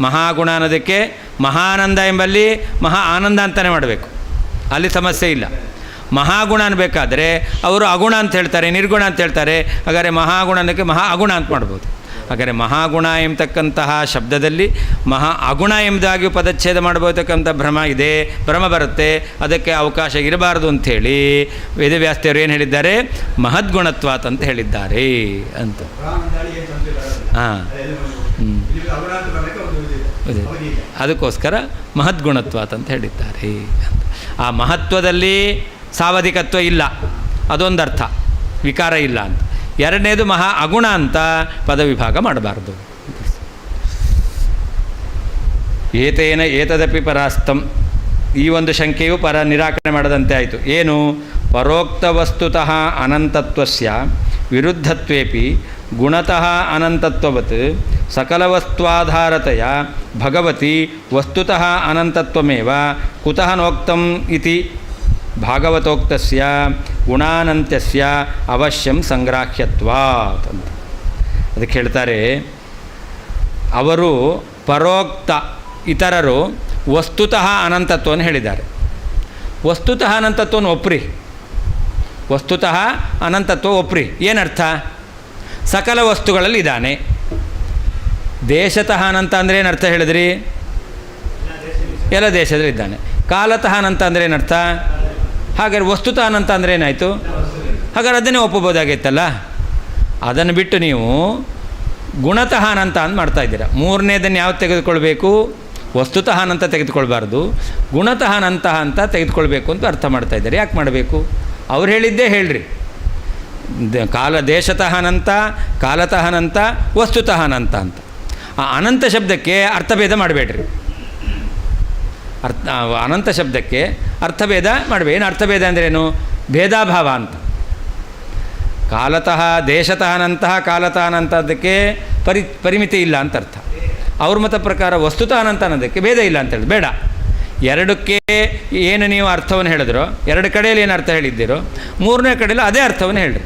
ಮಹಾಗುಣ ಅನ್ನೋದಕ್ಕೆ ಮಹಾನಂದ ಎಂಬಲ್ಲಿ ಮಹಾ ಆನಂದ ಅಂತಲೇ ಮಾಡಬೇಕು, ಅಲ್ಲಿ ಸಮಸ್ಯೆ ಇಲ್ಲ. ಮಹಾಗುಣ ಅನ್ಬೇಕಾದ್ರೆ ಅವರು ಅಗುಣ ಅಂತ ಹೇಳ್ತಾರೆ, ನಿರ್ಗುಣ ಅಂತ ಹೇಳ್ತಾರೆ. ಹಾಗಾದರೆ ಮಹಾಗುಣ ಅನ್ನೋಕ್ಕೆ ಮಹಾ ಅಗುಣ ಅಂತ ಮಾಡ್ಬೋದು. ಹಾಗಾದರೆ ಮಹಾಗುಣ ಎಂಬತಕ್ಕಂತಹ ಶಬ್ದದಲ್ಲಿ ಮಹಾ ಅಗುಣ ಎಂಬುದಾಗಿ ಪದಚ್ಛೇದ ಮಾಡಬಹುದಕ್ಕಂಥ ಭ್ರಮ ಇದೆ, ಭ್ರಮ ಬರುತ್ತೆ, ಅದಕ್ಕೆ ಅವಕಾಶ ಇರಬಾರ್ದು ಅಂಥೇಳಿ ವೇದವ್ಯಾಸದೇವರು ಏನು ಹೇಳಿದ್ದಾರೆ? ಮಹದ್ಗುಣತ್ವಾತ್ ಅಂತ ಹೇಳಿದ್ದಾರೆ ಅಂತ. ಹಾಂ, ಅದಕ್ಕೋಸ್ಕರ ಮಹದ್ಗುಣತ್ವಾತ್ ಅಂತ ಹೇಳಿದ್ದಾರೆ. ಆ ಮಹತ್ವದಲ್ಲಿ ಸಾವಧಿಕತ್ವ ಇಲ್ಲ, ಅದೊಂದರ್ಥ, ವಿಕಾರ ಇಲ್ಲ ಅಂತ. ಎರಡನೇದು ಮಹಾ ಅಗುಣ ಅಂತ ಪದವಿಭಾಗ ಮಾಡಬಾರ್ದು. ಏತೇನ ಏತದಪಿ ಪರಾಸ್ತಂ, ಈ ಒಂದು ಶಂಕೆಯು ಪರ ನಿರಾಕರಣೆ ಮಾಡದಂತೆ ಆಯಿತು. ಏನು? ಪರೋಕ್ತ ವಸ್ತುತಃ ಅನಂತತ್ವಸ್ಯ ವಿರುದ್ಧತ್ವೇಪಿ ಗುಣತಃ ಅನಂತತ್ವವತ್ ಸಕಲವಸ್ತ್ವಾಧಾರತೆಯ ಭಗವತಿ ವಸ್ತುತಃ ಅನಂತತ್ವಮೇವ ಕುತಃ ನೋಕ್ತಂ ಇತಿ ಭಾಗವತೋಕ್ತಸ್ಯ ಗುಣಾನಂತ್ಯಸ್ಯ ಅವಶ್ಯಂ ಸಂಗ್ರಾಹ್ಯತ್ವಾತ್ ಅಂತ. ಅದಕ್ಕೆ ಹೇಳ್ತಾರೆ, ಅವರು ಪರೋಕ್ತ ಇತರರು ವಸ್ತುತಃ ಅನಂತತ್ವವನ್ನು ಹೇಳಿದ್ದಾರೆ. ವಸ್ತುತಃ ಅನಂತತ್ವವನ್ನು ಒಪ್ಪ್ರಿ, ವಸ್ತುತಃ ಅನಂತತ್ವ ಒಪ್ರಿ. ಏನರ್ಥ? ಸಕಲ ವಸ್ತುಗಳಲ್ಲಿ ಇದ್ದಾನೆ. ದೇಶತಃ ಅನಂತ ಅಂದರೆ ಏನರ್ಥ ಹೇಳಿದ್ರಿ? ಎಲ್ಲ ದೇಶದಲ್ಲಿ ಇದ್ದಾನೆ. ಕಾಲತಃ ಅನಂತ ಅಂದರೆ ಏನರ್ಥ? ಹಾಗಾದ್ರೆ ವಸ್ತುತಃ ಅನಂತ ಅಂದರೆ ಏನಾಯಿತು? ಹಾಗಾದ್ರೆ ಅದನ್ನೇ ಒಪ್ಪಬೋದಾಗಿತ್ತಲ್ಲ. ಅದನ್ನು ಬಿಟ್ಟು ನೀವು ಗುಣತಃ ಅನಂತ ಅಂತ ಮಾಡ್ತಾಯಿದ್ದೀರ. ಮೂರನೇದನ್ನು ಯಾವ್ದು ತೆಗೆದುಕೊಳ್ಬೇಕು? ವಸ್ತುತಃ ಅನಂತ ತೆಗೆದುಕೊಳ್ಬಾರ್ದು, ಗುಣತಃ ಅನಂತ ಅಂತ ತೆಗೆದುಕೊಳ್ಬೇಕು ಅಂತ ಅರ್ಥ ಮಾಡ್ತಾಯಿದ್ದಾರೆ. ಯಾಕೆ ಮಾಡಬೇಕು? ಅವ್ರು ಹೇಳಿದ್ದೇ ಹೇಳ್ರಿ. ದೇಶತಃ ಅನಂತ, ಕಾಲತಃ ಅನಂತ, ವಸ್ತುತಃ ಅನಂತ ಅಂತ. ಆ ಅನಂತ ಶಬ್ದಕ್ಕೆ ಅರ್ಥಭೇದ ಮಾಡಬೇಡ್ರಿ. ಅನಂತ ಶಬ್ದಕ್ಕೆ ಅರ್ಥಭೇದ ಮಾಡಬೇಕು. ಏನು ಅರ್ಥಭೇದ ಅಂದ್ರೇನು? ಭೇದಾಭಾವ ಅಂತ. ಕಾಲತಃ ದೇಶತಃ ಅನಂತಹ ಕಾಲತಃ ಅನಂತ ಅದಕ್ಕೆ ಪರಿಮಿತಿ ಇಲ್ಲ ಅಂತ ಅರ್ಥ. ಅವ್ರ ಮತ ಪ್ರಕಾರ ವಸ್ತುತಃ ಅನಂತ ಅನ್ನೋದಕ್ಕೆ ಭೇದ ಇಲ್ಲ ಅಂತ ಹೇಳಿ ಬೇಡ. ಎರಡಕ್ಕೆ ಏನು ನೀವು ಅರ್ಥವನ್ನು ಹೇಳಿದ್ರೋ, ಎರಡು ಕಡೆಯಲ್ಲಿ ಏನು ಅರ್ಥ ಹೇಳಿದ್ದೀರೋ, ಮೂರನೇ ಕಡೆಯಲ್ಲಿ ಅದೇ ಅರ್ಥವನ್ನು ಹೇಳ್ರಿ.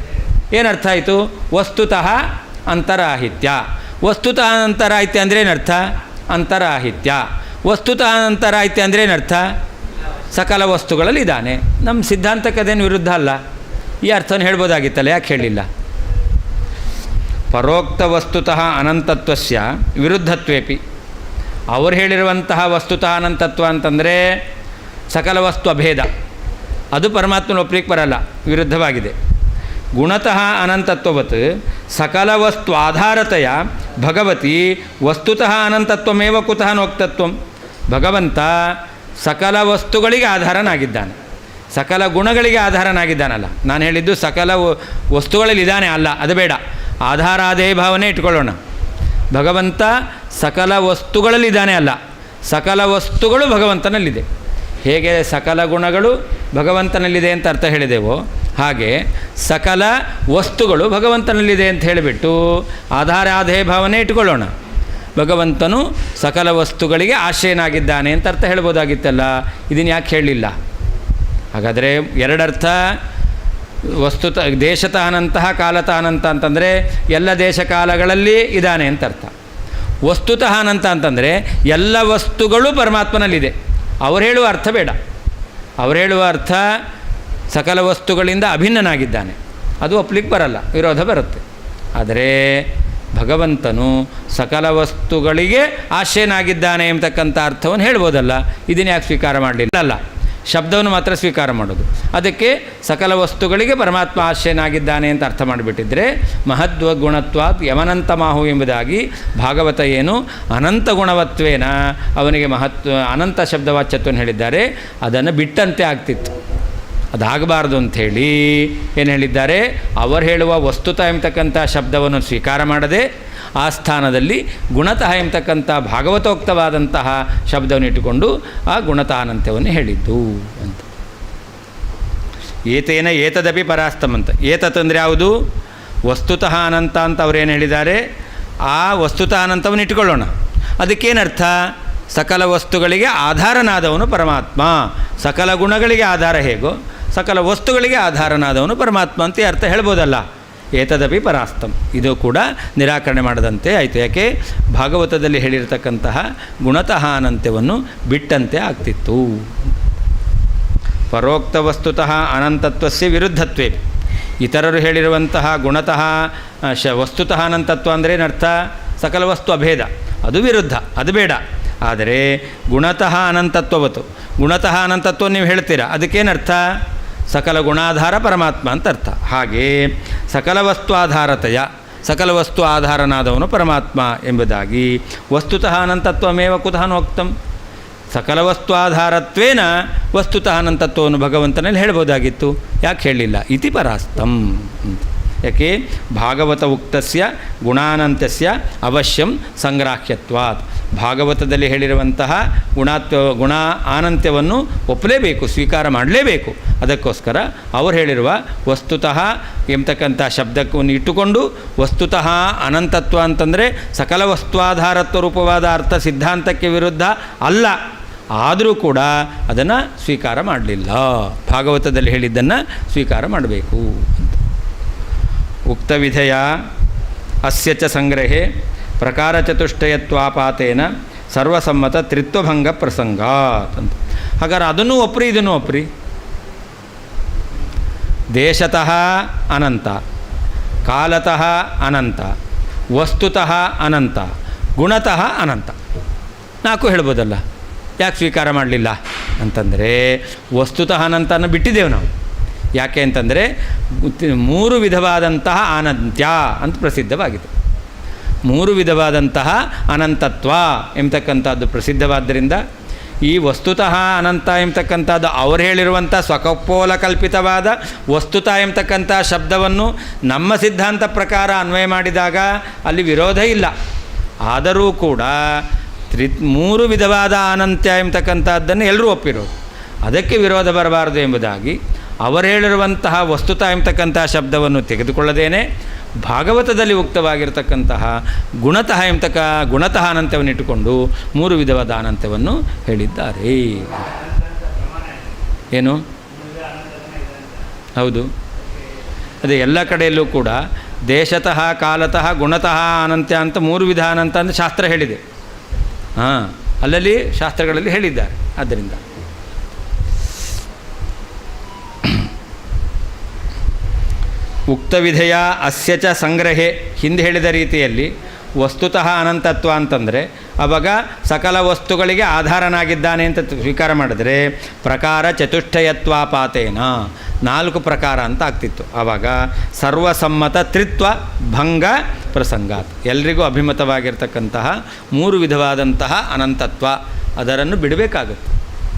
ಏನು ಅರ್ಥ ಆಯಿತು? ವಸ್ತುತಃ ಅಂತರಾಹಿತ್ಯ. ವಸ್ತುತಃ ಅಂತರಾಹಿತ್ಯ ಅಂದರೆ ಏನರ್ಥ? ಅಂತರಾಹಿತ್ಯ. ವಸ್ತುತಃ ಅಂತರಾಹಿತ್ಯ ಅಂದರೆ ಏನರ್ಥ? ಸಕಲ ವಸ್ತುಗಳಲ್ಲಿ ಇದ್ದಾನೆ. ನಮ್ಮ ಸಿದ್ಧಾಂತಕ್ಕೆ ಅದೇನು ವಿರುದ್ಧ ಅಲ್ಲ. ಈ ಅರ್ಥವನ್ನು ಹೇಳ್ಬೋದಾಗಿತ್ತಲ್ಲ, ಯಾಕೆ ಹೇಳಿಲ್ಲ? ಪರೋಕ್ತ ವಸ್ತುತಃ ಅನಂತತ್ವಸ್ಯ ವಿರುದ್ಧತ್ವೇಪಿ. ಅವರು ಹೇಳಿರುವಂತಹ ವಸ್ತುತಃ ಅನಂತತ್ವ ಅಂತಂದರೆ ಸಕಲ ವಸ್ತು ಅಭೇದ, ಅದು ಪರಮಾತ್ಮನ ಒಪ್ಪಲಿಕ್ಕೆ ಬರಲ್ಲ, ವಿರುದ್ಧವಾಗಿದೆ. ಗುಣತಃ ಅನಂತತ್ವವತ್ ಸಕಲ ವಸ್ತು ಆಧಾರತೆಯ ಭಗವತಿ ವಸ್ತುತಃ ಅನಂತತ್ವಮೇವ ಕುತಃ ನೋಕ್ತತ್ವಂ. ಭಗವಂತ ಸಕಲ ವಸ್ತುಗಳಿಗೆ ಆಧಾರನಾಗಿದ್ದಾನೆ, ಸಕಲ ಗುಣಗಳಿಗೆ ಆಧಾರನಾಗಿದ್ದಾನಲ್ಲ. ನಾನು ಹೇಳಿದ್ದು ಸಕಲ ವಸ್ತುಗಳಲ್ಲಿ ಇದ್ದಾನೆ ಅಲ್ಲ, ಅದು ಬೇಡ. ಆಧಾರಾದೇ ಭಾವನೆ ಇಟ್ಕೊಳ್ಳೋಣ. ಭಗವಂತ ಸಕಲ ವಸ್ತುಗಳಲ್ಲಿದ್ದಾನೆ ಅಲ್ಲ, ಸಕಲ ವಸ್ತುಗಳು ಭಗವಂತನಲ್ಲಿದೆ. ಹೇಗೆ ಸಕಲ ಗುಣಗಳು ಭಗವಂತನಲ್ಲಿದೆ ಅಂತ ಅರ್ಥ ಹೇಳಿದೆವೋ, ಹಾಗೆ ಸಕಲ ವಸ್ತುಗಳು ಭಗವಂತನಲ್ಲಿದೆ ಅಂತ ಹೇಳಿಬಿಟ್ಟು ಆಧಾರಾದೇ ಭಾವನೆ ಇಟ್ಕೊಳ್ಳೋಣ. ಭಗವಂತನು ಸಕಲ ವಸ್ತುಗಳಿಗೆ ಆಶ್ರಯನಾಗಿದ್ದಾನೆ ಅಂತ ಅರ್ಥ ಹೇಳ್ಬೋದಾಗಿತ್ತಲ್ಲ, ಇದನ್ನು ಯಾಕೆ ಹೇಳಲಿಲ್ಲ? ಹಾಗಾದರೆ ಎರಡರ್ಥ. ವಸ್ತುತಃ ದೇಶತಃ ಅನಂತಹ ಕಾಲತಃ ಅನಂತ ಅಂತಂದರೆ ಎಲ್ಲ ದೇಶ ಕಾಲಗಳಲ್ಲಿ ಇದ್ದಾನೆ ಅಂತ ಅರ್ಥ. ವಸ್ತುತಃ ಅನಂತ ಅಂತಂದರೆ ಎಲ್ಲ ವಸ್ತುಗಳು ಪರಮಾತ್ಮನಲ್ಲಿದೆ. ಅವ್ರು ಹೇಳುವ ಅರ್ಥ ಬೇಡ. ಅವ್ರು ಹೇಳುವ ಅರ್ಥ ಸಕಲ ವಸ್ತುಗಳಿಂದ ಅಭಿನ್ನನಾಗಿದ್ದಾನೆ, ಅದು ಒಪ್ಪಲಿಕ್ಕೆ ಬರಲ್ಲ, ವಿರೋಧ ಬರುತ್ತೆ. ಆದರೆ ಭಗವಂತನು ಸಕಲ ವಸ್ತುಗಳಿಗೆ ಆಶ್ರಯನಾಗಿದ್ದಾನೆ ಎಂಬತಕ್ಕಂಥ ಅರ್ಥವನ್ನು ಹೇಳ್ಬೋದಲ್ಲ, ಇದನ್ನು ಯಾಕೆ ಸ್ವೀಕಾರ ಮಾಡಲಿಲ್ಲ? ಅಲ್ಲ, ಶಬ್ದವನ್ನು ಮಾತ್ರ ಸ್ವೀಕಾರ ಮಾಡೋದು. ಅದಕ್ಕೆ ಸಕಲ ವಸ್ತುಗಳಿಗೆ ಪರಮಾತ್ಮ ಆಶ್ರಯನಾಗಿದ್ದಾನೆ ಅಂತ ಅರ್ಥ ಮಾಡಿಬಿಟ್ಟಿದ್ರೆ ಮಹದ್ವ ಗುಣತ್ವಾತ್ ಯಮನಂತ ಮಾಹು ಎಂಬುದಾಗಿ ಭಾಗವತ ಏನು ಅನಂತ ಗುಣವತ್ವೇನ ಅವನಿಗೆ ಅನಂತ ಶಬ್ದವಾಚ್ಯತ್ವವನ್ನು ಹೇಳಿದ್ದಾರೆ, ಅದನ್ನು ಬಿಟ್ಟಂತೆ ಆಗ್ತಿತ್ತು. ಅದಾಗಬಾರ್ದು ಅಂಥೇಳಿ ಏನು ಹೇಳಿದ್ದಾರೆ? ಅವರು ಹೇಳುವ ವಸ್ತುತ ಎಂಬತಕ್ಕಂಥ ಶಬ್ದವನ್ನು ಸ್ವೀಕಾರ ಮಾಡದೆ ಆ ಸ್ಥಾನದಲ್ಲಿ ಗುಣತಃ ಎಂಬತಕ್ಕಂಥ ಭಾಗವತೋಕ್ತವಾದಂತಹ ಶಬ್ದವನ್ನು ಇಟ್ಟುಕೊಂಡು ಆ ಗುಣತಃ ಅನಂತ್ಯವನ್ನು ಹೇಳಿದ್ದು ಅಂತ. ಏತೇನ ಏತದಪಿ ಪರಾಸ್ತಮಂತ. ಏತತ್ ಅಂದರೆ ಯಾವುದು? ವಸ್ತುತಃ ಅನಂತ ಅಂತ ಅವರೇನು ಹೇಳಿದ್ದಾರೆ, ಆ ವಸ್ತುತಃ ಅನಂತವನ್ನು ಇಟ್ಕೊಳ್ಳೋಣ. ಅದಕ್ಕೇನರ್ಥ? ಸಕಲ ವಸ್ತುಗಳಿಗೆ ಆಧಾರನಾದವನು ಪರಮಾತ್ಮ. ಸಕಲ ಗುಣಗಳಿಗೆ ಆಧಾರ ಹೇಗೋ ಸಕಲ ವಸ್ತುಗಳಿಗೆ ಆಧಾರನಾದವನು ಪರಮಾತ್ಮ ಅಂತ ಅರ್ಥ ಹೇಳ್ಬೋದಲ್ಲ. ಏತದಪಿ ಪರಾಸ್ತಂ, ಇದು ಕೂಡ ನಿರಾಕರಣೆ ಮಾಡದಂತೆ ಆಯಿತು. ಯಾಕೆ? ಭಾಗವತದಲ್ಲಿ ಹೇಳಿರತಕ್ಕಂತಹ ಗುಣತಃ ಅನಂತ್ಯವನ್ನು ಬಿಟ್ಟಂತೆ ಆಗ್ತಿತ್ತು. ಪರೋಕ್ತ ವಸ್ತುತಃ ಅನಂತತ್ವಸ್ಯ ವಿರುದ್ಧತ್ವೇ. ಇತರರು ಹೇಳಿರುವಂತಹ ಗುಣತಃ ವಸ್ತುತಃ ಅನಂತತ್ವ ಅಂದರೆ ಏನರ್ಥ? ಸಕಲ ವಸ್ತು ಅಭೇದ, ಅದು ವಿರುದ್ಧ, ಅದು ಬೇಡ. ಆದರೆ ಗುಣತಃ ಅನಂತತ್ವವತ್ತು, ಗುಣತಃ ಅನಂತತ್ವ ನೀವು ಹೇಳ್ತೀರಾ, ಅದಕ್ಕೇನರ್ಥ? ಸಕಲ ಗುಣಾಧಾರ ಪರಮಾತ್ಮ ಅಂತ ಅರ್ಥ. ಹಾಗೆ ಸಕಲ ವಸ್ತು ಆಧಾರತೆಯ, ಸಕಲ ವಸ್ತು ಆಧಾರನಾದವನು ಪರಮಾತ್ಮ ಎಂಬುದಾಗಿ ವಸ್ತುತಃ ಅನಂತತ್ವಮೇವ ಕುತಃ ನೋಕ್ತಂ. ಸಕಲ ವಸ್ತು ಆಧಾರತ್ವೇನ ವಸ್ತುತಃ ಅನಂತತ್ವವನ್ನು ಭಗವಂತನಲ್ಲಿ ಹೇಳ್ಬೋದಾಗಿತ್ತು, ಯಾಕೆ ಹೇಳಲಿಲ್ಲ? ಇತಿ ಪರಾಸ್ತಂ. ಯಾಕೆ? ಭಾಗವತ ಉಕ್ತಸ್ಯ ಗುಣಾನಂತ್ಯಸ್ಯ ಅವಶ್ಯಂ ಸಂಗ್ರಾಹ್ಯತ್ವಾತ್. ಭಾಗವತದಲ್ಲಿ ಹೇಳಿರುವಂತಹ ಗುಣ ಆನಂತ್ಯವನ್ನು ಒಪ್ಪಲೇಬೇಕು, ಸ್ವೀಕಾರ ಮಾಡಲೇಬೇಕು. ಅದಕ್ಕೋಸ್ಕರ ಅವರು ಹೇಳಿರುವ ವಸ್ತುತಃ ಎಂಬತಕ್ಕಂಥ ಶಬ್ದವನ್ನು ಇಟ್ಟುಕೊಂಡು ವಸ್ತುತಃ ಅನಂತತ್ವ ಅಂತಂದರೆ ಸಕಲ ವಸ್ತುವಾಧಾರತ್ವ ರೂಪವಾದ ಅರ್ಥ ಸಿದ್ಧಾಂತಕ್ಕೆ ವಿರುದ್ಧ ಅಲ್ಲ, ಆದರೂ ಕೂಡ ಅದನ್ನು ಸ್ವೀಕಾರ ಮಾಡಲಿಲ್ಲ. ಭಾಗವತದಲ್ಲಿ ಹೇಳಿದ್ದನ್ನು ಸ್ವೀಕಾರ ಮಾಡಬೇಕು. ಉಕ್ತ ವಿಧೇಯ ಅಸ್ಯ ಚ ಸಂಗ್ರಹೆ ಪ್ರಕಾರಚತುಷ್ಟಯತ್ವಾಪಾತೇನ ಸರ್ವಸಮ್ಮತ ತ್ರಿತ್ವಭಂಗ ಪ್ರಸಂಗಾತ್ ಅಂತ. ಹಾಗಾದ್ರೆ ಅದನ್ನು ಒಪ್ರಿ, ಇದನ್ನು ಒಪ್ರಿ. ದೇಶತಃ ಅನಂತ, ಕಾಲತಃ ಅನಂತ, ವಸ್ತುತಃ ಅನಂತ, ಗುಣತಃ ಅನಂತ. 4 ಹೇಳ್ಬೋದಲ್ಲ, ಯಾಕೆ ಸ್ವೀಕಾರ ಮಾಡಲಿಲ್ಲ ಅಂತಂದರೆ ವಸ್ತುತಃ ಅನಂತನ ಬಿಟ್ಟಿದ್ದೇವೆ ನಾವು. ಯಾಕೆ ಅಂತಂದರೆ 3 ವಿಧವಾದಂತಹ ಅನಂತ್ಯ ಅಂತ ಪ್ರಸಿದ್ಧವಾಗಿದೆ. 3 ವಿಧವಾದಂತಹ ಅನಂತತ್ವ ಎಂಬತಕ್ಕಂಥದ್ದು ಪ್ರಸಿದ್ಧವಾದ್ದರಿಂದ ಈ ವಸ್ತುತಃ ಅನಂತ ಎಂಬತಕ್ಕಂಥದ್ದು ಅವರು ಹೇಳಿರುವಂಥ ಸ್ವಕಪೋಲ ಕಲ್ಪಿತವಾದ ವಸ್ತುತಃ ಎಂಬತಕ್ಕಂಥ ಶಬ್ದವನ್ನು ನಮ್ಮ ಸಿದ್ಧಾಂತ ಪ್ರಕಾರ ಅನ್ವಯ ಮಾಡಿದಾಗ ಅಲ್ಲಿ ವಿರೋಧ ಇಲ್ಲ. ಆದರೂ ಕೂಡ 3 ವಿಧವಾದ ಅನಂತ್ಯ ಎಂಬತಕ್ಕಂಥದ್ದನ್ನು ಎಲ್ಲರೂ ಒಪ್ಪಿರೋದು. ಅದಕ್ಕೆ ವಿರೋಧ ಬರಬಾರದು ಎಂಬುದಾಗಿ ಅವರು ಹೇಳಿರುವಂತಹ ವಸ್ತುತಃ ಎಂಬತಕ್ಕಂಥ ಶಬ್ದವನ್ನು ತೆಗೆದುಕೊಳ್ಳದೇನೆ ಭಾಗವತದಲ್ಲಿ ಉಕ್ತವಾಗಿರತಕ್ಕಂತಹ ಗುಣತಃ ಅನಂತವನ್ನು ಇಟ್ಟುಕೊಂಡು 3 ವಿಧವಾದ ಅನಂತವನ್ನು ಹೇಳಿದ್ದಾರೆ. ಏನು? ಹೌದು, ಅದೇ ಎಲ್ಲ ಕಡೆಯಲ್ಲೂ ಕೂಡ ದೇಶತಃ, ಕಾಲತಃ, ಗುಣತಃ ಅನಂತ್ಯ ಅಂತ 3 ವಿಧ ಅನಂತ ಅಂತ ಶಾಸ್ತ್ರ ಹೇಳಿದೆ. ಅಲ್ಲಲ್ಲಿ ಶಾಸ್ತ್ರಗಳಲ್ಲಿ ಹೇಳಿದ್ದಾರೆ. ಆದ್ದರಿಂದ ಉಕ್ತ ವಿಧೆಯ ಅಸ್ಯ ಚ ಸಂಗ್ರಹೆ, ಹಿಂದೆ ಹೇಳಿದ ರೀತಿಯಲ್ಲಿ ವಸ್ತುತಃ ಅನಂತತ್ವ ಅಂತಂದರೆ ಆವಾಗ ಸಕಲ ವಸ್ತುಗಳಿಗೆ ಆಧಾರನಾಗಿದ್ದಾನೆ ಅಂತ ಸ್ವೀಕಾರ ಮಾಡಿದರೆ ಪ್ರಕಾರ ಚತುಷ್ಟಯತ್ವಾಪಾತೇನ 4 ಪ್ರಕಾರ ಅಂತ ಆಗ್ತಿತ್ತು. ಆವಾಗ ಸರ್ವಸಮ್ಮತ ತ್ರಿತ್ವ ಭಂಗ ಪ್ರಸಂಗಾತ್, ಎಲ್ರಿಗೂ ಅಭಿಮತವಾಗಿರ್ತಕ್ಕಂತಹ 3 ವಿಧವಾದಂತಹ ಅನಂತತ್ವ ಅದನ್ನು ಬಿಡಬೇಕಾಗುತ್ತೆ.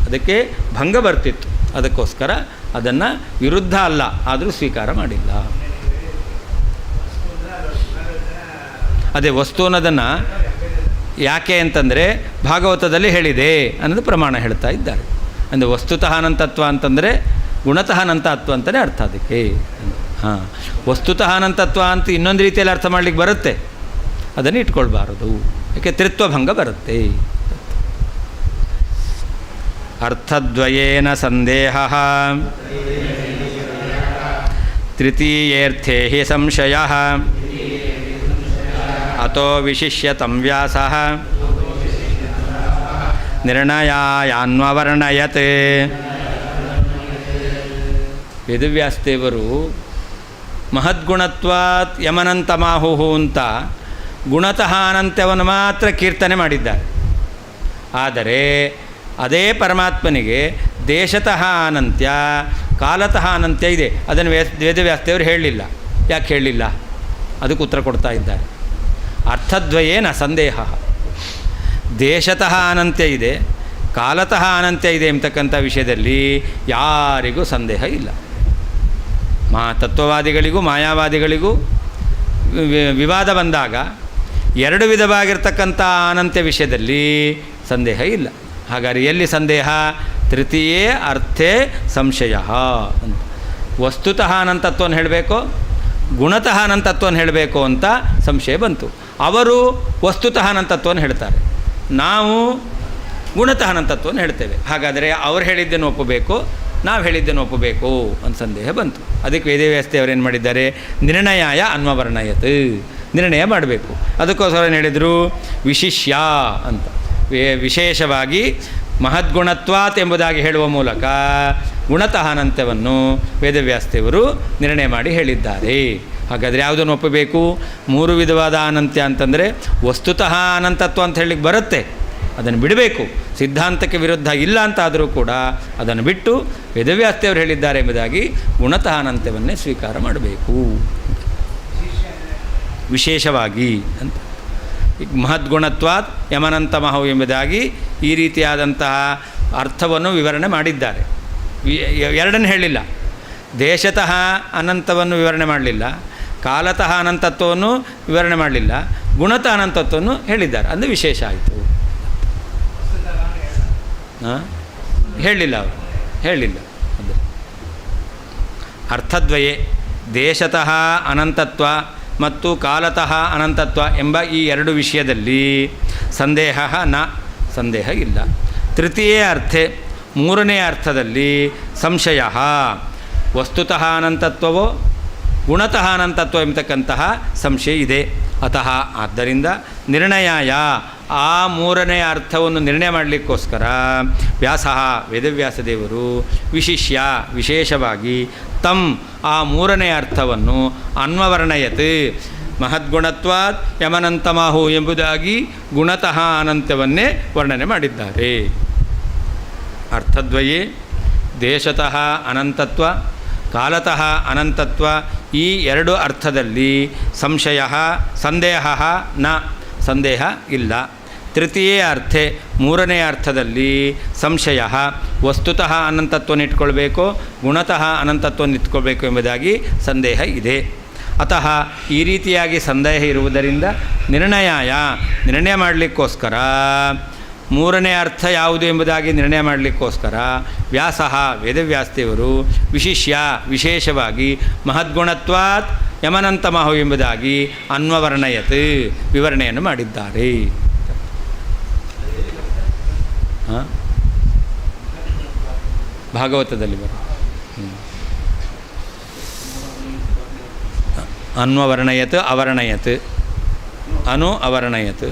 ಅದಕ್ಕೆ ಭಂಗ ಬರ್ತಿತ್ತು. ಅದಕ್ಕೋಸ್ಕರ ಅದನ್ನು ವಿರುದ್ಧ ಅಲ್ಲ, ಆದರೂ ಸ್ವೀಕಾರ ಮಾಡಿಲ್ಲ. ಅದೇ ವಸ್ತು ಅನ್ನೋದನ್ನು ಯಾಕೆ ಅಂತಂದರೆ ಭಾಗವತದಲ್ಲಿ ಹೇಳಿದೆ ಅನ್ನೋದು ಪ್ರಮಾಣ ಹೇಳ್ತಾ ಇದ್ದಾರೆ. ಅಂದರೆ ವಸ್ತುತಃ ಅನಂತತ್ವ ಅಂತಂದರೆ ಗುಣತಃ ಅನಂತತ್ವ ಅಂತಲೇ ಅರ್ಥ ಅದಕ್ಕೆ. ವಸ್ತುತಃ ಅನಂತತ್ವ ಅಂತ ಇನ್ನೊಂದು ರೀತಿಯಲ್ಲಿ ಅರ್ಥ ಮಾಡಲಿಕ್ಕೆ ಬರುತ್ತೆ, ಅದನ್ನು ಇಟ್ಕೊಳ್ಬಾರದು. ಯಾಕೆ ತ್ರಿತ್ವಭಂಗ ಬರುತ್ತೆ. ಅರ್ಥದ್ವಯೇನ ಸಂದೇಹ ತೃತೀಯೇರ್ಥೇ ಹಿ ಸಂಶಯ ಅತೋ ವಿಶಿಷ್ಯತಂ ವ್ಯಾಸಃ ನಿರ್ಣಯಾನ್ವರ್ಣಯತ್. ವೇದವ್ಯಾಸದೇವರು ಮಹದ್ಗುಣತ್ವಾತ್ ಯಮನಂತಮಾಹುಹು ಅಂತ ಗುಣತಃ ಅನಂತ್ಯವನ್ನು ಮಾತ್ರ ಕೀರ್ತನೆ ಮಾಡಿದ್ದಾರೆ. ಆದರೆ ಅದೇ ಪರಮಾತ್ಮನಿಗೆ ದೇಶತಃ ಅನಂತ್ಯ, ಕಾಲತಃ ಅನಂತ್ಯ ಇದೆ. ಅದನ್ನು ವೇದವ್ಯಾಸದೇವರು ಹೇಳಲಿಲ್ಲ. ಯಾಕೆ ಹೇಳಲಿಲ್ಲ? ಅದಕ್ಕೆ ಉತ್ತರ ಕೊಡ್ತಾ ಇದ್ದಾರೆ. ಅರ್ಥದ್ವಯೇನ ಸಂದೇಹ, ದೇಶತಃ ಅನಂತ್ಯ ಇದೆ, ಕಾಲತಃ ಅನಂತ್ಯ ಇದೆ ಎಂಬತಕ್ಕಂಥ ವಿಷಯದಲ್ಲಿ ಯಾರಿಗೂ ಸಂದೇಹ ಇಲ್ಲ. ತತ್ವವಾದಿಗಳಿಗೂ ಮಾಯಾವಾದಿಗಳಿಗೂ ವಿವಾದ ಬಂದಾಗ 2 ವಿಧವಾಗಿರ್ತಕ್ಕಂಥ ಅನಂತ್ಯ ವಿಷಯದಲ್ಲಿ ಸಂದೇಹ ಇಲ್ಲ. ಹಾಗಾದರೆ ಎಲ್ಲಿ ಸಂದೇಹ? ತೃತೀಯೇ ಅರ್ಥೇ ಸಂಶಯ ಅಂತ. ವಸ್ತುತಃ ಅನಂತತ್ವವನ್ನು ಹೇಳಬೇಕು, ಗುಣತಃ ಅನಂತತ್ವವನ್ನು ಹೇಳಬೇಕು ಅಂತ ಸಂಶಯ ಬಂತು. ಅವರು ವಸ್ತುತಃ ಅನಂತತ್ವವನ್ನು ಹೇಳ್ತಾರೆ, ನಾವು ಗುಣತಃ ಅನಂತತ್ವವನ್ನು ಹೇಳ್ತೇವೆ. ಹಾಗಾದರೆ ಅವ್ರು ಹೇಳಿದ್ದನ್ನು ಒಪ್ಪಬೇಕು, ನಾವು ಹೇಳಿದ್ದನ್ನು ಒಪ್ಪಬೇಕು ಅಂತ ಸಂದೇಹ ಬಂತು. ಅದಕ್ಕೆ ವೇದವ್ಯಾಸದೇವರು ಅವರೇನು ಮಾಡಿದ್ದಾರೆ? ನಿರ್ಣಯಾಯ ಅನ್ವವರ್ಣಯತ್, ನಿರ್ಣಯ ಮಾಡಬೇಕು. ಅದಕ್ಕೋಸ್ಕರ ಏನು ಹೇಳಿದರು? ವಿಶಿಷ್ಯ ಅಂತ ವಿಶೇಷವಾಗಿ ಮಹದ್ಗುಣತ್ವಾತ್ ಎಂಬುದಾಗಿ ಹೇಳುವ ಮೂಲಕ ಗುಣತಃ ಅನಂತ್ಯವನ್ನು ವೇದವ್ಯಾಸದೇವರು ನಿರ್ಣಯ ಮಾಡಿ ಹೇಳಿದ್ದಾರೆ. ಹಾಗಾದರೆ ಯಾವುದನ್ನು ಒಪ್ಪಬೇಕು? 3 ವಿಧವಾದ ಅನಂತ್ಯ ಅಂತಂದರೆ ವಸ್ತುತಃ ಅನಂತತ್ವ ಅಂತ ಹೇಳಲಿಕ್ಕೆ ಬರುತ್ತೆ, ಅದನ್ನು ಬಿಡಬೇಕು. ಸಿದ್ಧಾಂತಕ್ಕೆ ವಿರುದ್ಧ ಇಲ್ಲ ಅಂತಾದರೂ ಕೂಡ ಅದನ್ನು ಬಿಟ್ಟು ವೇದವ್ಯಾಸದೇವರು ಹೇಳಿದ್ದಾರೆ ಎಂಬುದಾಗಿ ಗುಣತಃ ಅನಂತ್ಯವನ್ನೇ ಸ್ವೀಕಾರ ಮಾಡಬೇಕು. ವಿಶೇಷವಾಗಿ ಅಂತ ಮಹದ್ಗುಣತ್ವಾತ್ ಯಮನಂತಮಹವು ಎಂಬುದಾಗಿ ಈ ರೀತಿಯಾದಂತಹ ಅರ್ಥವನ್ನು ವಿವರಣೆ ಮಾಡಿದ್ದಾರೆ. 2 ಹೇಳಿಲ್ಲ. ದೇಶತಃ ಅನಂತವನ್ನು ವಿವರಣೆ ಮಾಡಲಿಲ್ಲ, ಕಾಲತಃ ಅನಂತತ್ವವನ್ನು ವಿವರಣೆ ಮಾಡಲಿಲ್ಲ, ಗುಣತಃ ಅನಂತತ್ವವನ್ನು ಹೇಳಿದ್ದಾರೆ. ಅದು ವಿಶೇಷ ಆಯಿತು. ಹೇಳಿಲ್ಲ, ಅವರು ಹೇಳಿಲ್ಲ. ಅದು ಅರ್ಥದ್ವಯೇ ದೇಶತಃ ಅನಂತತ್ವ ಮತ್ತು ಕಾಲತಃ ಅನಂತತ್ವ ಎಂಬ ಈ 2 ವಿಷಯದಲ್ಲಿ ಸಂದೇಹ ಸಂದೇಹ ಇಲ್ಲ. ತೃತೀಯ ಅರ್ಥೆ, 3ನೇ ಅರ್ಥದಲ್ಲಿ ಸಂಶಯ, ವಸ್ತುತಃ ಅನಂತತ್ವವೋ ಗುಣತಃ ಅನಂತತ್ವ ಎಂಬತಕ್ಕಂತಹ ಸಂಶಯ ಇದೆ. ಅತಃ ಆದ್ದರಿಂದ ನಿರ್ಣಯಾಯ ಆ ಮೂರನೇ ಅರ್ಥವನ್ನು ನಿರ್ಣಯ ಮಾಡಲಿಕ್ಕೋಸ್ಕರ ವ್ಯಾಸ ವೇದವ್ಯಾಸ ದೇವರು ವಿಶಿಷ್ಯ ವಿಶೇಷವಾಗಿ ತಮ್ ಆ ಮೂರನೇ ಅರ್ಥವನ್ನು ಅನ್ವವರ್ಣಯತ್ ಮಹದ್ಗುಣತ್ವಾತ್ ಯಮನಂತಮಾಹು ಎಂಬುದಾಗಿ ಗುಣತಃ ಅನಂತವನ್ನೇ ವರ್ಣನೆ ಮಾಡಿದ್ದಾರೆ. ಅರ್ಥದ್ವಯೇ ದೇಶತಃ ಅನಂತತ್ವ ಕಾಲತಃ ಅನಂತತ್ವ ಈ ಎರಡು ಅರ್ಥದಲ್ಲಿ ಸಂದೇಹ ನ ಸಂದೇಹ ಇಲ್ಲ. ತೃತೀಯ ಅರ್ಥೆ ಮೂರನೇ ಅರ್ಥದಲ್ಲಿ ಸಂಶಯ ವಸ್ತುತಃ ಅನಂತತ್ವವನ್ನು ಇಟ್ಕೊಳ್ಬೇಕು ಗುಣತಃ ಅನಂತತ್ವವನ್ನು ಇಟ್ಕೊಳ್ಬೇಕು ಎಂಬುದಾಗಿ ಸಂದೇಹ ಇದೆ. ಅತಃ ಈ ರೀತಿಯಾಗಿ ಸಂದೇಹ ಇರುವುದರಿಂದ ನಿರ್ಣಯ ಮಾಡಲಿಕ್ಕೋಸ್ಕರ ಮೂರನೇ ಅರ್ಥ ಯಾವುದು ಎಂಬುದಾಗಿ ನಿರ್ಣಯ ಮಾಡಲಿಕ್ಕೋಸ್ಕರ ವ್ಯಾಸ ವೇದವ್ಯಾಸದೇವರು ವಿಶೇಷವಾಗಿ ಮಹದ್ಗುಣತ್ವಾತ್ ಯಮನಂತಮಹು ಎಂಬುದಾಗಿ ಅನ್ವವರ್ಣಯತ್ ವಿವರಣೆಯನ್ನು ಮಾಡಿದ್ದಾರೆ. ಭಾಗವತದಲ್ಲಿ ಬರ ಅನ್ವವರ್ಣಯತ್ ಅವರ್ಣಯತ್ ಅವರ್ಣಯತ್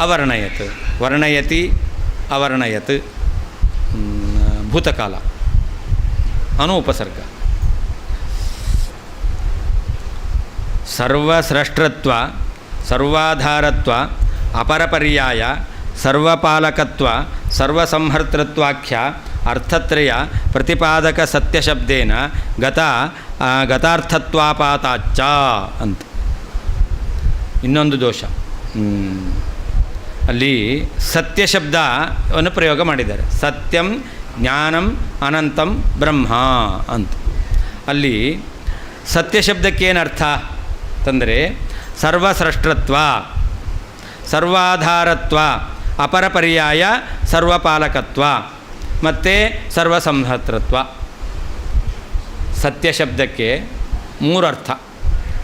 ಅವರ್ಣಯತ್ ವರ್ಣಯತಿ ಅವರ್ಣಯತ್ ಭೂತಕಾಲ ಉಪಸರ್ಗ. ಸರ್ವಸ್ರಷ್ಟೃತ್ವ ಸರ್ವಾಧಾರತ್ವ ಅಪರಪರ್ಯಾಯ ಸರ್ವಪಾಲಕತ್ವ ಸರ್ವಸಂಹರ್ತೃತ್ವಾಖ್ಯ ಅರ್ಥತ್ರಯ ಪ್ರತಿಪಾದಕ ಸತ್ಯಶಬ್ದೇನ ಗತಾರ್ಥತ್ವಾಪಾತಾಚ್ಚ ಅಂತ ಇನ್ನೊಂದು ದೋಷ. ಅಲ್ಲಿ ಸತ್ಯ ಶಬ್ದವನ್ನು ಪ್ರಯೋಗ ಮಾಡಿದ್ದಾರೆ. ಸತ್ಯಂ ಜ್ಞಾನಂ ಅನಂತಂ ಬ್ರಹ್ಮ ಅಂತ. ಅಲ್ಲಿ ಸತ್ಯ ಶಬ್ದಕ್ಕೇನರ್ಥ ಅಂತಂದರೆ ಸರ್ವಸ್ರಷ್ಟೃತ್ವ ಸರ್ವಾಧಾರತ್ವ ಅಪರಪರ್ಯಾಯ ಸರ್ವಪಾಲಕತ್ವ ಮತ್ತು ಸರ್ವಸಂಹರ್ತೃತ್ವ. ಸತ್ಯ ಶಬ್ದಕ್ಕೆ ಮೂರು ಅರ್ಥ: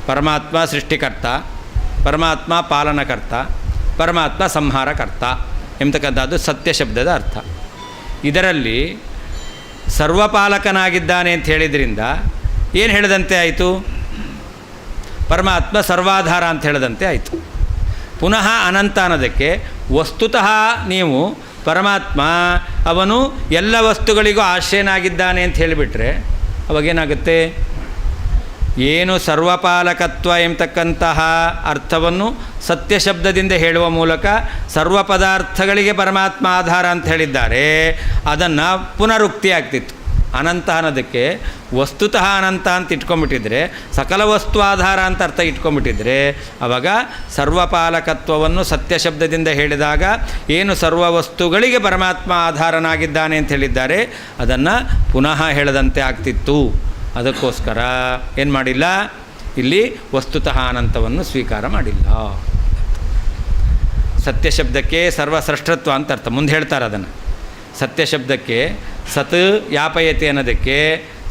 ಪರಮಾತ್ಮ ಸೃಷ್ಟಿಕರ್ತ, ಪರಮಾತ್ಮ ಪಾಲನಕರ್ತ, ಪರಮಾತ್ಮ ಸಂಹಾರಕರ್ತ ಎಂಬತಕ್ಕಂಥದ್ದು ಸತ್ಯ ಶಬ್ದದ ಅರ್ಥ. ಇದರಲ್ಲಿ ಸರ್ವಪಾಲಕನಾಗಿದ್ದಾನೆ ಅಂತ ಹೇಳಿದ್ರಿಂದ ಏನು ಹೇಳಿದಂತೆ ಆಯಿತು? ಪರಮಾತ್ಮ ಸರ್ವಾಧಾರ ಅಂತ ಹೇಳಿದಂತೆ ಆಯಿತು. ಪುನಃ ಅನಂತ ಅನ್ನೋದಕ್ಕೆ ವಸ್ತುತಃ ನೀವು ಪರಮಾತ್ಮ ಅವನು ಎಲ್ಲ ವಸ್ತುಗಳಿಗೂ ಆಶ್ರಯನಾಗಿದ್ದಾನೆ ಅಂತ ಹೇಳಿಬಿಟ್ರೆ ಅವಾಗೇನಾಗುತ್ತೆ? ಏನು ಸರ್ವಪಾಲಕತ್ವ ಎಂಬತಕ್ಕಂತಹ ಅರ್ಥವನ್ನು ಸತ್ಯ ಶಬ್ದದಿಂದ ಹೇಳುವ ಮೂಲಕ ಸರ್ವ ಪದಾರ್ಥಗಳಿಗೆ ಪರಮಾತ್ಮ ಆಧಾರ ಅಂತ ಹೇಳಿದ್ದಾರೆ, ಅದನ್ನು ಪುನರುಕ್ತಿ ಆಗ್ತಿತ್ತು. ಅನಂತ ಅನ್ನೋದಕ್ಕೆ ವಸ್ತುತಃ ಅನಂತ ಅಂತ ಇಟ್ಕೊಂಡ್ಬಿಟ್ಟಿದ್ರೆ, ಸಕಲ ವಸ್ತು ಆಧಾರ ಅಂತ ಅರ್ಥ ಇಟ್ಕೊಂಡ್ಬಿಟ್ಟಿದ್ರೆ ಆವಾಗ ಸರ್ವಪಾಲಕತ್ವವನ್ನು ಸತ್ಯ ಶಬ್ದದಿಂದ ಹೇಳಿದಾಗ ಏನು ಸರ್ವ ವಸ್ತುಗಳಿಗೆ ಪರಮಾತ್ಮ ಆಧಾರನಾಗಿದ್ದಾನೆ ಅಂತ ಹೇಳಿದ್ದಾರೆ ಅದನ್ನು ಪುನಃ ಹೇಳದಂತೆ ಆಗ್ತಿತ್ತು. ಅದಕ್ಕೋಸ್ಕರ ಏನು ಮಾಡಿಲ್ಲ, ಇಲ್ಲಿ ವಸ್ತುತಃ ಅನಂತವನ್ನು ಸ್ವೀಕಾರ ಮಾಡಿಲ್ಲ. ಸತ್ಯ ಶಬ್ದಕ್ಕೆ ಸರ್ವಸ್ರಷ್ಟತ್ವ ಅಂತ ಅರ್ಥ. ಮುಂದೆ ಹೇಳ್ತಾರೆ ಅದನ್ನು. ಸತ್ಯ ಶಬ್ದಕ್ಕೆ ಸತ್ ಯಾಪಯತಿ ಅನ್ನೋದಕ್ಕೆ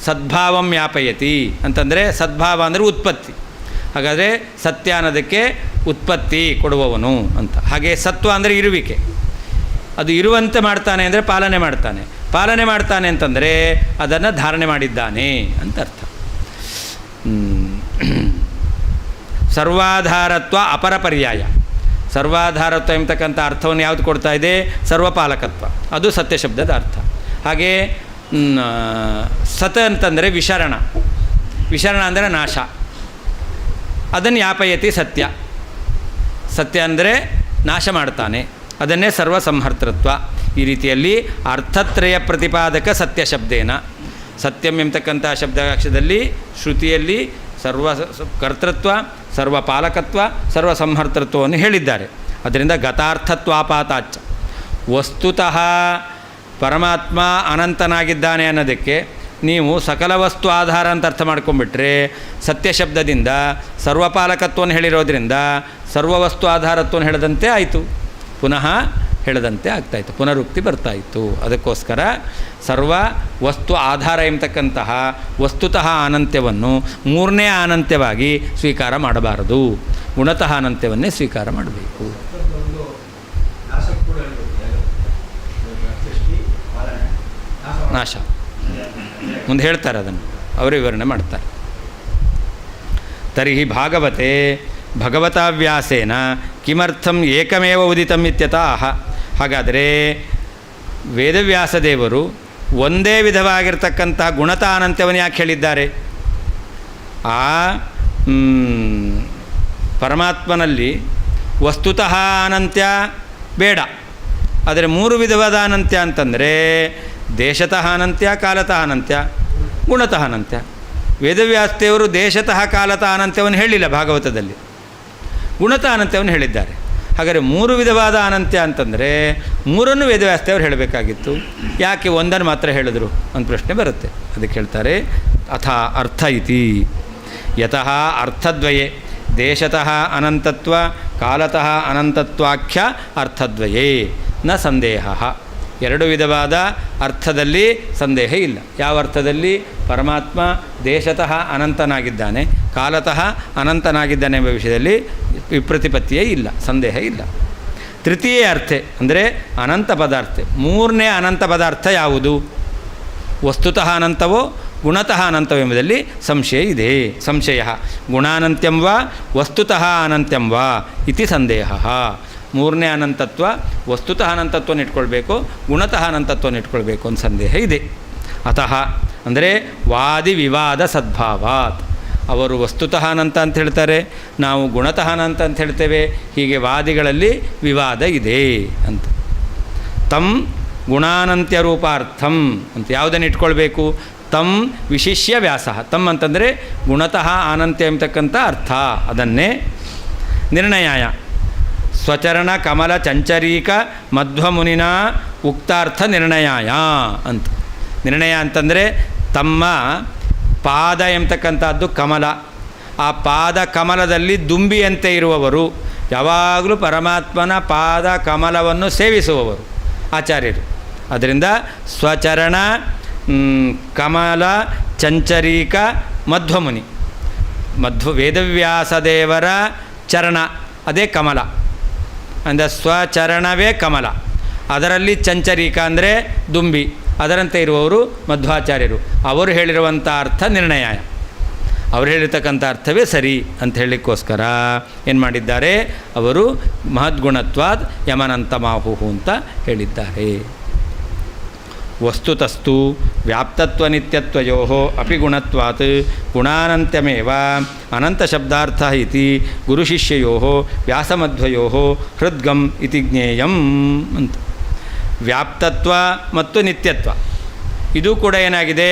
ಸದ್ಭಾವಂ ಯಾಪಯತಿ ಅಂತಂದರೆ ಸದ್ಭಾವ ಅಂದರೆ ಉತ್ಪತ್ತಿ. ಹಾಗಾದರೆ ಸತ್ಯ ಅನ್ನೋದಕ್ಕೆ ಉತ್ಪತ್ತಿ ಕೊಡುವವನು ಅಂತ. ಹಾಗೆ ಸತ್ವ ಅಂದರೆ ಇರುವಿಕೆ. ಅದು ಇರುವಂತೆ ಮಾಡ್ತಾನೆ ಅಂದರೆ ಪಾಲನೆ ಮಾಡ್ತಾನೆ. ಪಾಲನೆ ಮಾಡ್ತಾನೆ ಅಂತಂದರೆ ಅದನ್ನು ಧಾರಣೆ ಮಾಡಿದ್ದಾನೆ ಅಂತ ಅರ್ಥ. ಸರ್ವಾಧಾರತ್ವ ಅಪರಪರ್ಯಾಯ. ಸರ್ವಾಧಾರತ್ವ ಎಂಬತಕ್ಕಂಥ ಅರ್ಥವನ್ನು ಯಾವುದು ಕೊಡ್ತಾ ಇದೆ? ಸರ್ವಪಾಲಕತ್ವ. ಅದು ಸತ್ಯ ಶಬ್ದದ ಅರ್ಥ. ಹಾಗೆ ಸತ್ ಅಂತಂದರೆ ವಿಶರಣ. ವಿಶರಣ ಅಂದರೆ ನಾಶ. ಅದನ್ನು ಯಾಪಯತಿ ಸತ್ಯ. ಸತ್ಯ ಅಂದರೆ ನಾಶ ಮಾಡ್ತಾನೆ. ಅದನ್ನೇ ಸರ್ವಸಂಹರ್ತೃತ್ವ. ಈ ರೀತಿಯಲ್ಲಿ ಅರ್ಥತ್ರಯ ಪ್ರತಿಪಾದಕ ಸತ್ಯ ಶಬ್ದೇನ. ಸತ್ಯಂ ಎಂಬತಕ್ಕಂಥ ಶಬ್ದಾಕ್ಷದಲ್ಲಿ ಶ್ರುತಿಯಲ್ಲಿ ಸರ್ವ ಕರ್ತೃತ್ವ, ಸರ್ವಪಾಲಕತ್ವ, ಸರ್ವಸಂಹರ್ತೃತ್ವವನ್ನು ಹೇಳಿದ್ದಾರೆ. ಅದರಿಂದ ಗತಾರ್ಥತ್ವಾಪಾತಾಚ್ಚ. ವಸ್ತುತಃ ಪರಮಾತ್ಮ ಅನಂತನಾಗಿದ್ದಾನೆ ಅನ್ನೋದಕ್ಕೆ ನೀವು ಸಕಲ ವಸ್ತು ಆಧಾರ ಅಂತ ಅರ್ಥ ಮಾಡ್ಕೊಂಡ್ಬಿಟ್ರೆ ಸತ್ಯ ಶಬ್ದದಿಂದ ಸರ್ವಪಾಲಕತ್ವವನ್ನು ಹೇಳಿರೋದ್ರಿಂದ ಸರ್ವವಸ್ತು ಆಧಾರತ್ವವನ್ನು ಹೇಳದಂತೆ ಆಯಿತು. ಪುನಃ ಹೇಳದಂತೆ ಆಗ್ತಾಯಿತ್ತು, ಪುನರುಕ್ತಿ ಬರ್ತಾಯಿತ್ತು. ಅದಕ್ಕೋಸ್ಕರ ಸರ್ವ ವಸ್ತು ಆಧಾರ ಎಂಬತಕ್ಕಂತಹ ವಸ್ತುತಃ ಅನಂತ್ಯವನ್ನು ಮೂರನೇ ಅನಂತ್ಯವಾಗಿ ಸ್ವೀಕಾರ ಮಾಡಬಾರದು. ಗುಣತಃ ಅನಂತ್ಯವನ್ನೇ ಸ್ವೀಕಾರ ಮಾಡಬೇಕು. ನಾಶ ಮುಂದೆ ಹೇಳ್ತಾರೆ, ಅದನ್ನು ಅವರು ವಿವರಣೆ ಮಾಡ್ತಾರೆ. ತರ್ಹಿ ಭಾಗವತೆ ಭಗವತಾವ್ಯಾಸೇನ ಕಿಮರ್ಥಂ ಏಕಮೇವ ಉದಿತಂ ಇತ್ಯತಃ. ಹಾಗಾದರೆ ವೇದವ್ಯಾಸದೇವರು ಒಂದೇ ವಿಧವಾಗಿರ್ತಕ್ಕಂಥ ಗುಣತಃ ಅನಂತ್ಯವನ್ನು ಯಾಕೆ ಹೇಳಿದ್ದಾರೆ? ಆ ಪರಮಾತ್ಮನಲ್ಲಿ ವಸ್ತುತಃ ಅನಂತ್ಯ ಬೇಡ, ಆದರೆ ಮೂರು ವಿಧವಾದ ಅನಂತ್ಯ ಅಂತಂದರೆ ದೇಶತಃ ಅನಂತ್ಯ, ಕಾಲತಃ ಅನಂತ್ಯ, ಗುಣತಃ ಅನಂತ್ಯ. ವೇದವ್ಯಾಸದೇವರು ದೇಶತಃ ಕಾಲತಃ ಅನಂತ್ಯವನ್ನು ಹೇಳಿಲ್ಲ, ಭಾಗವತದಲ್ಲಿ ಗುಣತಃ ಅನಂತ್ಯವನ್ನು ಹೇಳಿದ್ದಾರೆ. ಹಾಗಾದರೆ ಮೂರು ವಿಧವಾದ ಅನಂತ್ಯ ಅಂತಂದರೆ ಮೂರನ್ನು ವೇದವ್ಯಾಸದೇವರು ಹೇಳಬೇಕಾಗಿತ್ತು, ಯಾಕೆ ಒಂದನ್ನು ಮಾತ್ರ ಹೇಳಿದ್ರು ಅಂತ ಪ್ರಶ್ನೆ ಬರುತ್ತೆ. ಅದಕ್ಕೆ ಹೇಳ್ತಾರೆ ಅಥ ಅರ್ಥ ಇತಿ ಯತಃ ಅರ್ಥದ್ವಯೇ ದೇಶತಃ ಅನಂತತ್ವ ಕಾಲತಃ ಅನಂತತ್ವಾಖ್ಯ ಅರ್ಥದ್ವಯೇ ನ ಸಂದೇಹ. ಎರಡು ವಿಧವಾದ ಅರ್ಥದಲ್ಲಿ ಸಂದೇಹ ಇಲ್ಲ. ಯಾವ ಅರ್ಥದಲ್ಲಿ? ಪರಮಾತ್ಮ ದೇಶತಃ ಅನಂತನಾಗಿದ್ದಾನೆ, ಕಾಲತಃ ಅನಂತನಾಗಿದ್ದಾನೆ ಎಂಬ ವಿಷಯದಲ್ಲಿ ವಿಪ್ರತಿಪತ್ತಿಯೇ ಇಲ್ಲ, ಸಂದೇಹ ಇಲ್ಲ. ತೃತೀಯ ಅರ್ಥೆ ಅಂದರೆ ಅನಂತ ಪದಾರ್ಥ. ಮೂರನೇ ಅನಂತ ಪದಾರ್ಥ ಯಾವುದು? ವಸ್ತುತಃ ಅನಂತವೋ ಗುಣತಃ ಅನಂತವೆಂಬುದಲ್ಲಿ ಸಂಶಯ. ಗುಣಾನಂತ್ಯಂ ವಾ ವಸ್ತುತಃ ಅನಂತ್ಯಂ ವಾ ಇತಿ ಸಂದೇಹ. ಮೂರನೇ ಅನಂತತ್ವ ವಸ್ತುತಃ ಅನಂತತ್ವವನ್ನು ಇಟ್ಕೊಳ್ಬೇಕು, ಗುಣತಃ ಅನಂತತ್ವವನ್ನು ಇಟ್ಕೊಳ್ಬೇಕು ಅಂತ ಸಂದೇಹ ಇದೆ. ಅತಃ ಅಂದರೆ ವಾದಿ ವಿವಾದ ಸದ್ಭಾವಾತ್. ಅವರು ವಸ್ತುತಃ ಅನಂತ ಅಂತ ಹೇಳ್ತಾರೆ, ನಾವು ಗುಣತಃ ಅನಂತ ಅಂತ ಹೇಳ್ತೇವೆ. ಹೀಗೆ ವಾದಿಗಳಲ್ಲಿ ವಿವಾದ ಇದೆ ಅಂತ. ತಂ ಗುಣಾನಂತ್ಯ ರೂಪಾರ್ಥಂ ಅಂತ ಯಾವುದನ್ನು ಇಟ್ಕೊಳ್ಬೇಕು? ತಂ ವಿಶಿಷ್ಯ ವ್ಯಾಸ. ತಮ್ ಅಂತಂದರೆ ಗುಣತಃ ಅನಂತ್ಯ ಎಂಬತಕ್ಕಂಥ ಅರ್ಥ. ಅದನ್ನೇ ನಿರ್ಣಯಾಯ ಸ್ವಚರಣ ಕಮಲ ಚಂಚರೀಕ ಮಧ್ವಮುನಿನ ಉಕ್ತಾರ್ಥ ನಿರ್ಣಯಾಯ ಅಂತ. ನಿರ್ಣಯ ಅಂತಂದರೆ ತಮ್ಮ ಪಾದ ಎಂಬತಕ್ಕಂಥದ್ದು ಕಮಲ, ಆ ಪಾದ ಕಮಲದಲ್ಲಿ ದುಂಬಿಯಂತೆ ಇರುವವರು, ಯಾವಾಗಲೂ ಪರಮಾತ್ಮನ ಪಾದ ಕಮಲವನ್ನು ಸೇವಿಸುವವರು ಆಚಾರ್ಯರು. ಅದರಿಂದ ಸ್ವಚರಣ ಕಮಲ ಚಂಚರೀಕ ಮಧ್ವಮುನಿ, ವೇದವ್ಯಾಸದೇವರ ಚರಣ ಅದೇ ಕಮಲ, ಅಂದರೆ ಸ್ವಚರಣವೇ ಕಮಲ, ಅದರಲ್ಲಿ ಚಂಚರೀಕ ಅಂದರೆ ದುಂಬಿ, ಅದರಂತೆ ಇರುವವರು ಮಧ್ವಾಚಾರ್ಯರು. ಅವರು ಹೇಳಿರುವಂಥ ಅರ್ಥ ನಿರ್ಣಯ, ಅವರು ಹೇಳಿರ್ತಕ್ಕಂಥ ಅರ್ಥವೇ ಸರಿ ಅಂತ ಹೇಳಲಿಕ್ಕೋಸ್ಕರ ಏನು ಮಾಡಿದ್ದಾರೆ? ಅವರು ಮಹದ್ಗುಣತ್ವಾದ್ ಯಮನಂತಮಾಹುಹು ಅಂತ ಹೇಳಿದ್ದಾರೆ. ವಸ್ತುತಸ್ತು ವ್ಯಾಪ್ತತ್ವನಿತ್ಯತ್ವಯೋ ಅಪಿ ಗುಣತ್ವಾತ್ ಗುಣಾನಂತ್ಯಮೇವ ಅನಂತಶಬ್ದಾರ್ಥ ಇತಿ ಗುರುಶಿಷ್ಯಯೋ ವ್ಯಾಸಮಧ್ವಯೋ ಹೃದ್ಗಮ್ ಇತಿ ಜ್ಞೇಯಂ ಅಂತ. ವ್ಯಾಪ್ತತ್ವ ಮತ್ತು ನಿತ್ಯತ್ವ ಇದು ಕೂಡ ಏನಾಗಿದೆ?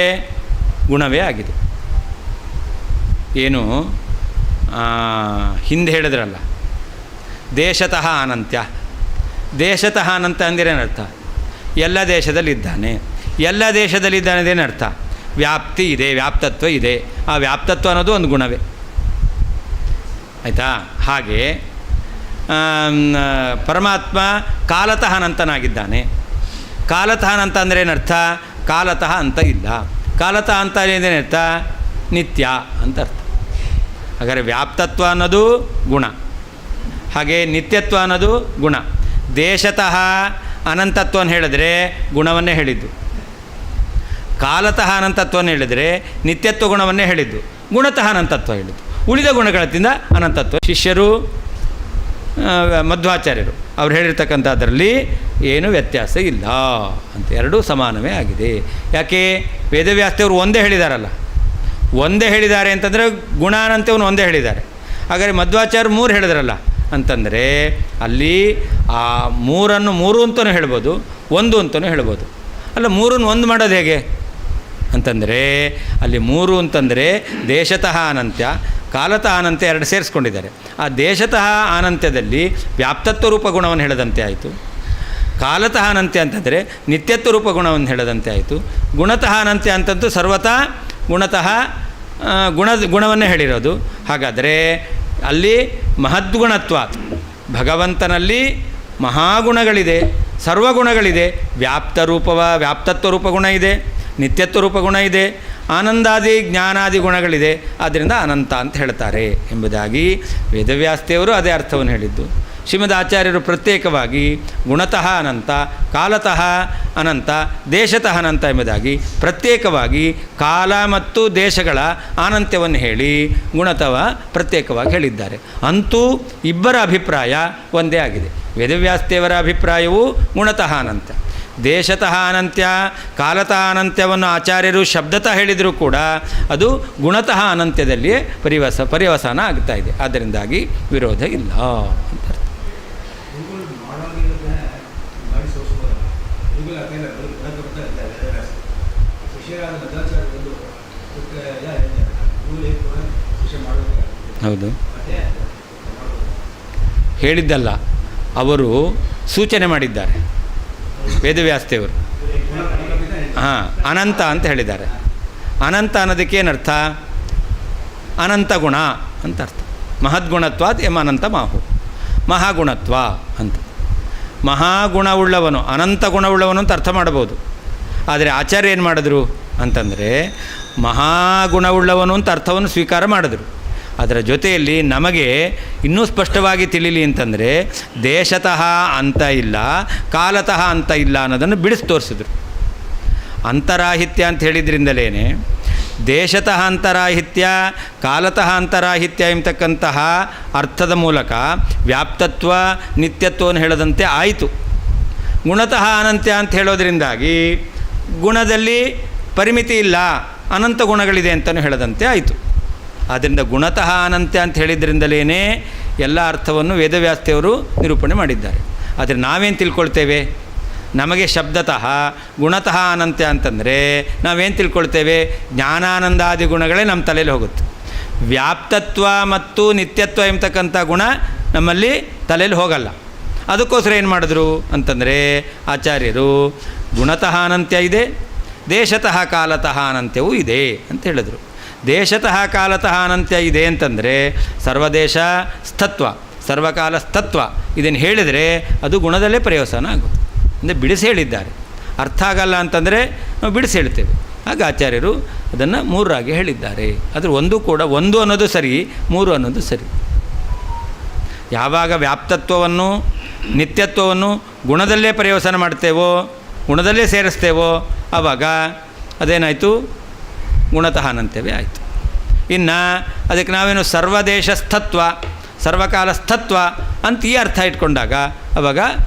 ಗುಣವೇ ಆಗಿದೆ. ಏನು ಹಿಂದೆ ಹೇಳಿದ್ರಲ್ಲ, ದೇಶತಃ ಅನಂತ್ಯ. ದೇಶತಃ ಅನಂತ ಅಂದಿರೇನರ್ಥ? ಎಲ್ಲ ದೇಶದಲ್ಲಿದ್ದಾನೆ. ಎಲ್ಲ ದೇಶದಲ್ಲಿದ್ದಾನೆ ಅದೇನರ್ಥ? ವ್ಯಾಪ್ತಿ ಇದೆ, ವ್ಯಾಪ್ತತ್ವ ಇದೆ. ಆ ವ್ಯಾಪ್ತತ್ವ ಅನ್ನೋದು ಒಂದು ಗುಣವೇ, ಆಯಿತಾ? ಹಾಗೆ ಪರಮಾತ್ಮ ಕಾಲತಃ ಅನಂತನಾಗಿದ್ದಾನೆ. ಕಾಲತಃ ಅನಂತ ಅಂದರೆ ಏನರ್ಥ? ಕಾಲತಃ ಅಂತ ಇಲ್ಲ. ಕಾಲತಃ ಅಂತ ಏನೇನರ್ಥ? ನಿತ್ಯ ಅಂತ ಅರ್ಥ. ಹಾಗಾದರೆ ವ್ಯಾಪ್ತತ್ವ ಅನ್ನೋದು ಗುಣ, ಹಾಗೆ ನಿತ್ಯತ್ವ ಅನ್ನೋದು ಗುಣ. ದೇಶತಃ ಅನಂತತ್ವವನ್ನು ಹೇಳಿದ್ರೆ ಗುಣವನ್ನೇ ಹೇಳಿದ್ದು, ಕಾಲತಃ ಅನಂತತ್ವವನ್ನು ಹೇಳಿದರೆ ನಿತ್ಯತ್ವ ಗುಣವನ್ನೇ ಹೇಳಿದ್ದು, ಗುಣತಃ ಅನಂತತ್ವ ಹೇಳಿದ್ದು. ಉಳಿದ ಗುಣಗಳಿಂದ ಅನಂತತ್ವ. ಶಿಷ್ಯರು ಮಧ್ವಾಚಾರ್ಯರು ಅವ್ರು ಹೇಳಿರ್ತಕ್ಕಂಥದ್ರಲ್ಲಿ ಏನೂ ವ್ಯತ್ಯಾಸ ಇಲ್ಲ ಅಂತ, ಎರಡೂ ಸಮಾನವೇ ಆಗಿದೆ. ಯಾಕೆ? ವೇದವ್ಯಾಸದೇವರು ಒಂದೇ ಹೇಳಿದಾರಲ್ಲ, ಒಂದೇ ಹೇಳಿದ್ದಾರೆ ಅಂತಂದರೆ ಗುಣಾನಂತ್ಯವನ್ನು ಒಂದೇ ಹೇಳಿದ್ದಾರೆ. ಹಾಗಾದರೆ ಮಧ್ವಾಚಾರ್ಯರು ಮೂರು ಹೇಳಿದ್ರಲ್ಲ ಅಂತಂದರೆ ಅಲ್ಲಿ ಆ ಮೂರನ್ನು ಮೂರು ಅಂತಲೂ ಹೇಳ್ಬೋದು, ಒಂದು ಅಂತಲೂ ಹೇಳ್ಬೋದು. ಅಲ್ಲ, ಮೂರನ್ನು ಒಂದು ಮಾಡೋದು ಹೇಗೆ ಅಂತಂದರೆ ಅಲ್ಲಿ ಮೂರು ಅಂತಂದರೆ ದೇಶತಃ ಅನಂತ್ಯ, ಕಾಲತಃ ಅನಂತ್ಯ ಎರಡು ಸೇರಿಸ್ಕೊಂಡಿದ್ದಾರೆ. ಆ ದೇಶತಃ ಅನಂತ್ಯದಲ್ಲಿ ವ್ಯಾಪ್ತತ್ವ ರೂಪ ಗುಣವನ್ನು ಹೇಳದಂತೆ ಆಯಿತು. ಕಾಲತಃ ಅನಂತ್ಯ ಅಂತಂದರೆ ನಿತ್ಯತ್ವ ರೂಪ ಗುಣವನ್ನು ಹೇಳದಂತೆ ಆಯಿತು. ಗುಣತಃ ಅನಂತ್ಯ ಅಂತಂತೂ ಸರ್ವತಃ ಗುಣತಃ ಗುಣವನ್ನೇ ಹೇಳಿರೋದು. ಹಾಗಾದರೆ ಅಲ್ಲಿ ಮಹದ್ಗುಣತ್ವ, ಭಗವಂತನಲ್ಲಿ ಮಹಾಗುಣಗಳಿದೆ, ಸರ್ವಗುಣಗಳಿದೆ. ವ್ಯಾಪ್ತತ್ವ ರೂಪ ಗುಣ ಇದೆ, ನಿತ್ಯತ್ವ ರೂಪ ಗುಣ ಇದೆ, ಆನಂದಾದಿ ಜ್ಞಾನಾದಿ ಗುಣಗಳಿದೆ. ಆದ್ದರಿಂದ ಅನಂತ ಅಂತ ಹೇಳ್ತಾರೆ ಎಂಬುದಾಗಿ ವೇದವ್ಯಾಸದೇವರು ಅದೇ ಅರ್ಥವನ್ನು ಹೇಳಿದ್ದು. ಶ್ರೀಮದ್ ಆಚಾರ್ಯರು ಪ್ರತ್ಯೇಕವಾಗಿ ಗುಣತಃ ಅನಂತ, ಕಾಲತಃ ಅನಂತ, ದೇಶತಃ ಅನಂತ ಎಂಬುದಾಗಿ ಪ್ರತ್ಯೇಕವಾಗಿ ಕಾಲ ಮತ್ತು ದೇಶಗಳ ಅನಂತ್ಯವನ್ನು ಹೇಳಿ ಗುಣತಃ ಪ್ರತ್ಯೇಕವಾಗಿ ಹೇಳಿದ್ದಾರೆ. ಅಂತೂ ಇಬ್ಬರ ಅಭಿಪ್ರಾಯ ಒಂದೇ ಆಗಿದೆ. ವೇದವ್ಯಾಸದೇವರ ಅಭಿಪ್ರಾಯವು ಗುಣತಃ ಅನಂತ, ದೇಶತಃ ಅನಂತ್ಯ, ಕಾಲತಃ ಅನಂತ್ಯವನ್ನು ಆಚಾರ್ಯರು ಶಬ್ದತಃ ಹೇಳಿದರೂ ಕೂಡ ಅದು ಗುಣತಃ ಅನಂತ್ಯದಲ್ಲಿಯೇ ಪರ್ಯವಸಾನ ಆಗ್ತಾ ಇದೆ. ಆದ್ದರಿಂದಾಗಿ ವಿರೋಧ ಇಲ್ಲ ಅಂತ ಅರ್ಥ. ಹೌದು, ಹೇಳಿದ್ದಲ್ಲ, ಅವರು ಸೂಚನೆ ಮಾಡಿದ್ದಾರೆ ವೇದವ್ಯಾಸದೇವರು. ಅನಂತ ಅಂತ ಹೇಳಿದ್ದಾರೆ. ಅನಂತ ಅನ್ನೋದಕ್ಕೇನರ್ಥ? ಅನಂತ ಗುಣ ಅಂತ ಅರ್ಥ. ಮಹದ್ಗುಣತ್ವಾತ್ ಎಂ ಅನಂತ ಮಾಹು, ಮಹಾಗುಣತ್ವ ಅಂತ. ಮಹಾಗುಣವುಳ್ಳವನು, ಅನಂತ ಗುಣವುಳ್ಳವನು ಅಂತ ಅರ್ಥ ಮಾಡಬಹುದು. ಆದರೆ ಆಚಾರ್ಯ ಏನು ಮಾಡಿದ್ರು ಅಂತಂದರೆ ಮಹಾಗುಣವುಳ್ಳವನು ಅಂತ ಅರ್ಥವನ್ನು ಸ್ವೀಕಾರ ಮಾಡಿದ್ರು. ಅದರ ಜೊತೆಯಲ್ಲಿ ನಮಗೆ ಇನ್ನೂ ಸ್ಪಷ್ಟವಾಗಿ ತಿಳಿಲಿ ಅಂತಂದರೆ ದೇಶತಃ ಅಂತ ಇಲ್ಲ, ಕಾಲತಃ ಅಂತ ಇಲ್ಲ ಅನ್ನೋದನ್ನು ಬಿಡಿಸಿ ತೋರಿಸಿದ್ರು. ಅಂತರಾಹಿತ್ಯ ಅಂತ ಹೇಳಿದ್ರಿಂದಲೇ ದೇಶತಃ ಅಂತರಾಹಿತ್ಯ, ಕಾಲತಃ ಅಂತರಾಹಿತ್ಯ ಎಂಬತಕ್ಕಂತಹ ಅರ್ಥದ ಮೂಲಕ ವ್ಯಾಪ್ತತ್ವ ನಿತ್ಯತ್ವವನ್ನು ಹೇಳದಂತೆ ಆಯಿತು. ಗುಣತಃ ಅನಂತ್ಯ ಅಂತ ಹೇಳೋದ್ರಿಂದಾಗಿ ಗುಣದಲ್ಲಿ ಪರಿಮಿತಿ ಇಲ್ಲ, ಅನಂತ ಗುಣಗಳಿದೆ ಅಂತಲೂ ಹೇಳದಂತೆ ಆಯಿತು. ಆದ್ದರಿಂದ ಗುಣತಃ ಅನಂತ್ಯ ಅಂತ ಹೇಳಿದ್ರಿಂದಲೇ ಎಲ್ಲ ಅರ್ಥವನ್ನು ವೇದವ್ಯಾಸದೇವರು ನಿರೂಪಣೆ ಮಾಡಿದ್ದಾರೆ. ಆದರೆ ನಾವೇನು ತಿಳ್ಕೊಳ್ತೇವೆ? ನಮಗೆ ಶಬ್ದತಃ ಗುಣತಃ ಅನಂತ್ಯ ಅಂತಂದರೆ ನಾವೇನು ತಿಳ್ಕೊಳ್ತೇವೆ? ಜ್ಞಾನಾನಂದಾದಿ ಗುಣಗಳೇ ನಮ್ಮ ತಲೆಯಲ್ಲಿ ಹೋಗುತ್ತೆ. ವ್ಯಾಪ್ತತ್ವ ಮತ್ತು ನಿತ್ಯತ್ವ ಎಂಬತಕ್ಕಂಥ ಗುಣ ನಮ್ಮಲ್ಲಿ ತಲೆಯಲ್ಲಿ ಹೋಗಲ್ಲ. ಅದಕ್ಕೋಸ್ಕರ ಏನು ಮಾಡಿದ್ರು ಅಂತಂದರೆ ಆಚಾರ್ಯರು ಗುಣತಃ ಅನಂತ್ಯ ಇದೆ, ದೇಶತಃ ಕಾಲತಃ ಅನಂತ್ಯವೂ ಇದೆ ಅಂತ ಹೇಳಿದರು. ದೇಶತಃ ಕಾಲತಃ ಅನಂತ್ಯ ಇದೆ ಅಂತಂದರೆ ಸರ್ವದೇಶ ಸ್ಥತ್ವ, ಸರ್ವಕಾಲ ಸ್ಥತ್ವ ಇದನ್ನು ಹೇಳಿದರೆ ಅದು ಗುಣದಲ್ಲೇ ಪರ್ಯವಸಾನ ಆಗುತ್ತೆ. ಅಂದರೆ ಬಿಡಿಸಿ ಹೇಳಿದ್ದಾರೆ. ಅರ್ಥ ಆಗಲ್ಲ ಅಂತಂದರೆ ನಾವು ಬಿಡಿಸಿ ಹೇಳ್ತೇವೆ. ಆಗ ಆಚಾರ್ಯರು ಅದನ್ನು ಮೂರಾಗಿ ಹೇಳಿದ್ದಾರೆ. ಅದರ ಒಂದು ಕೂಡ ಒಂದು ಅನ್ನೋದು ಸರಿ, ಮೂರು ಅನ್ನೋದು ಸರಿ. ಯಾವಾಗ ವ್ಯಾಪ್ತತ್ವವನ್ನು ನಿತ್ಯತ್ವವನ್ನು ಗುಣದಲ್ಲೇ ಪರ್ಯವಸಾನ ಮಾಡ್ತೇವೋ, ಗುಣದಲ್ಲೇ ಸೇರಿಸ್ತೇವೋ, ಆವಾಗ ಅದೇನಾಯಿತು? ಗುಣತಃ ಅನಂತ್ಯವೇ ಆಯಿತು. ಇನ್ನು ಅದಕ್ಕೆ ನಾವೇನು ಸರ್ವದೇಶ ಸ್ಥತ್ವ, ಸರ್ವಕಾಲ ಸ್ಥತ್ವ ಅಂತ ಈ ಅರ್ಥ ಇಟ್ಕೊಂಡಾಗ ಆವಾಗ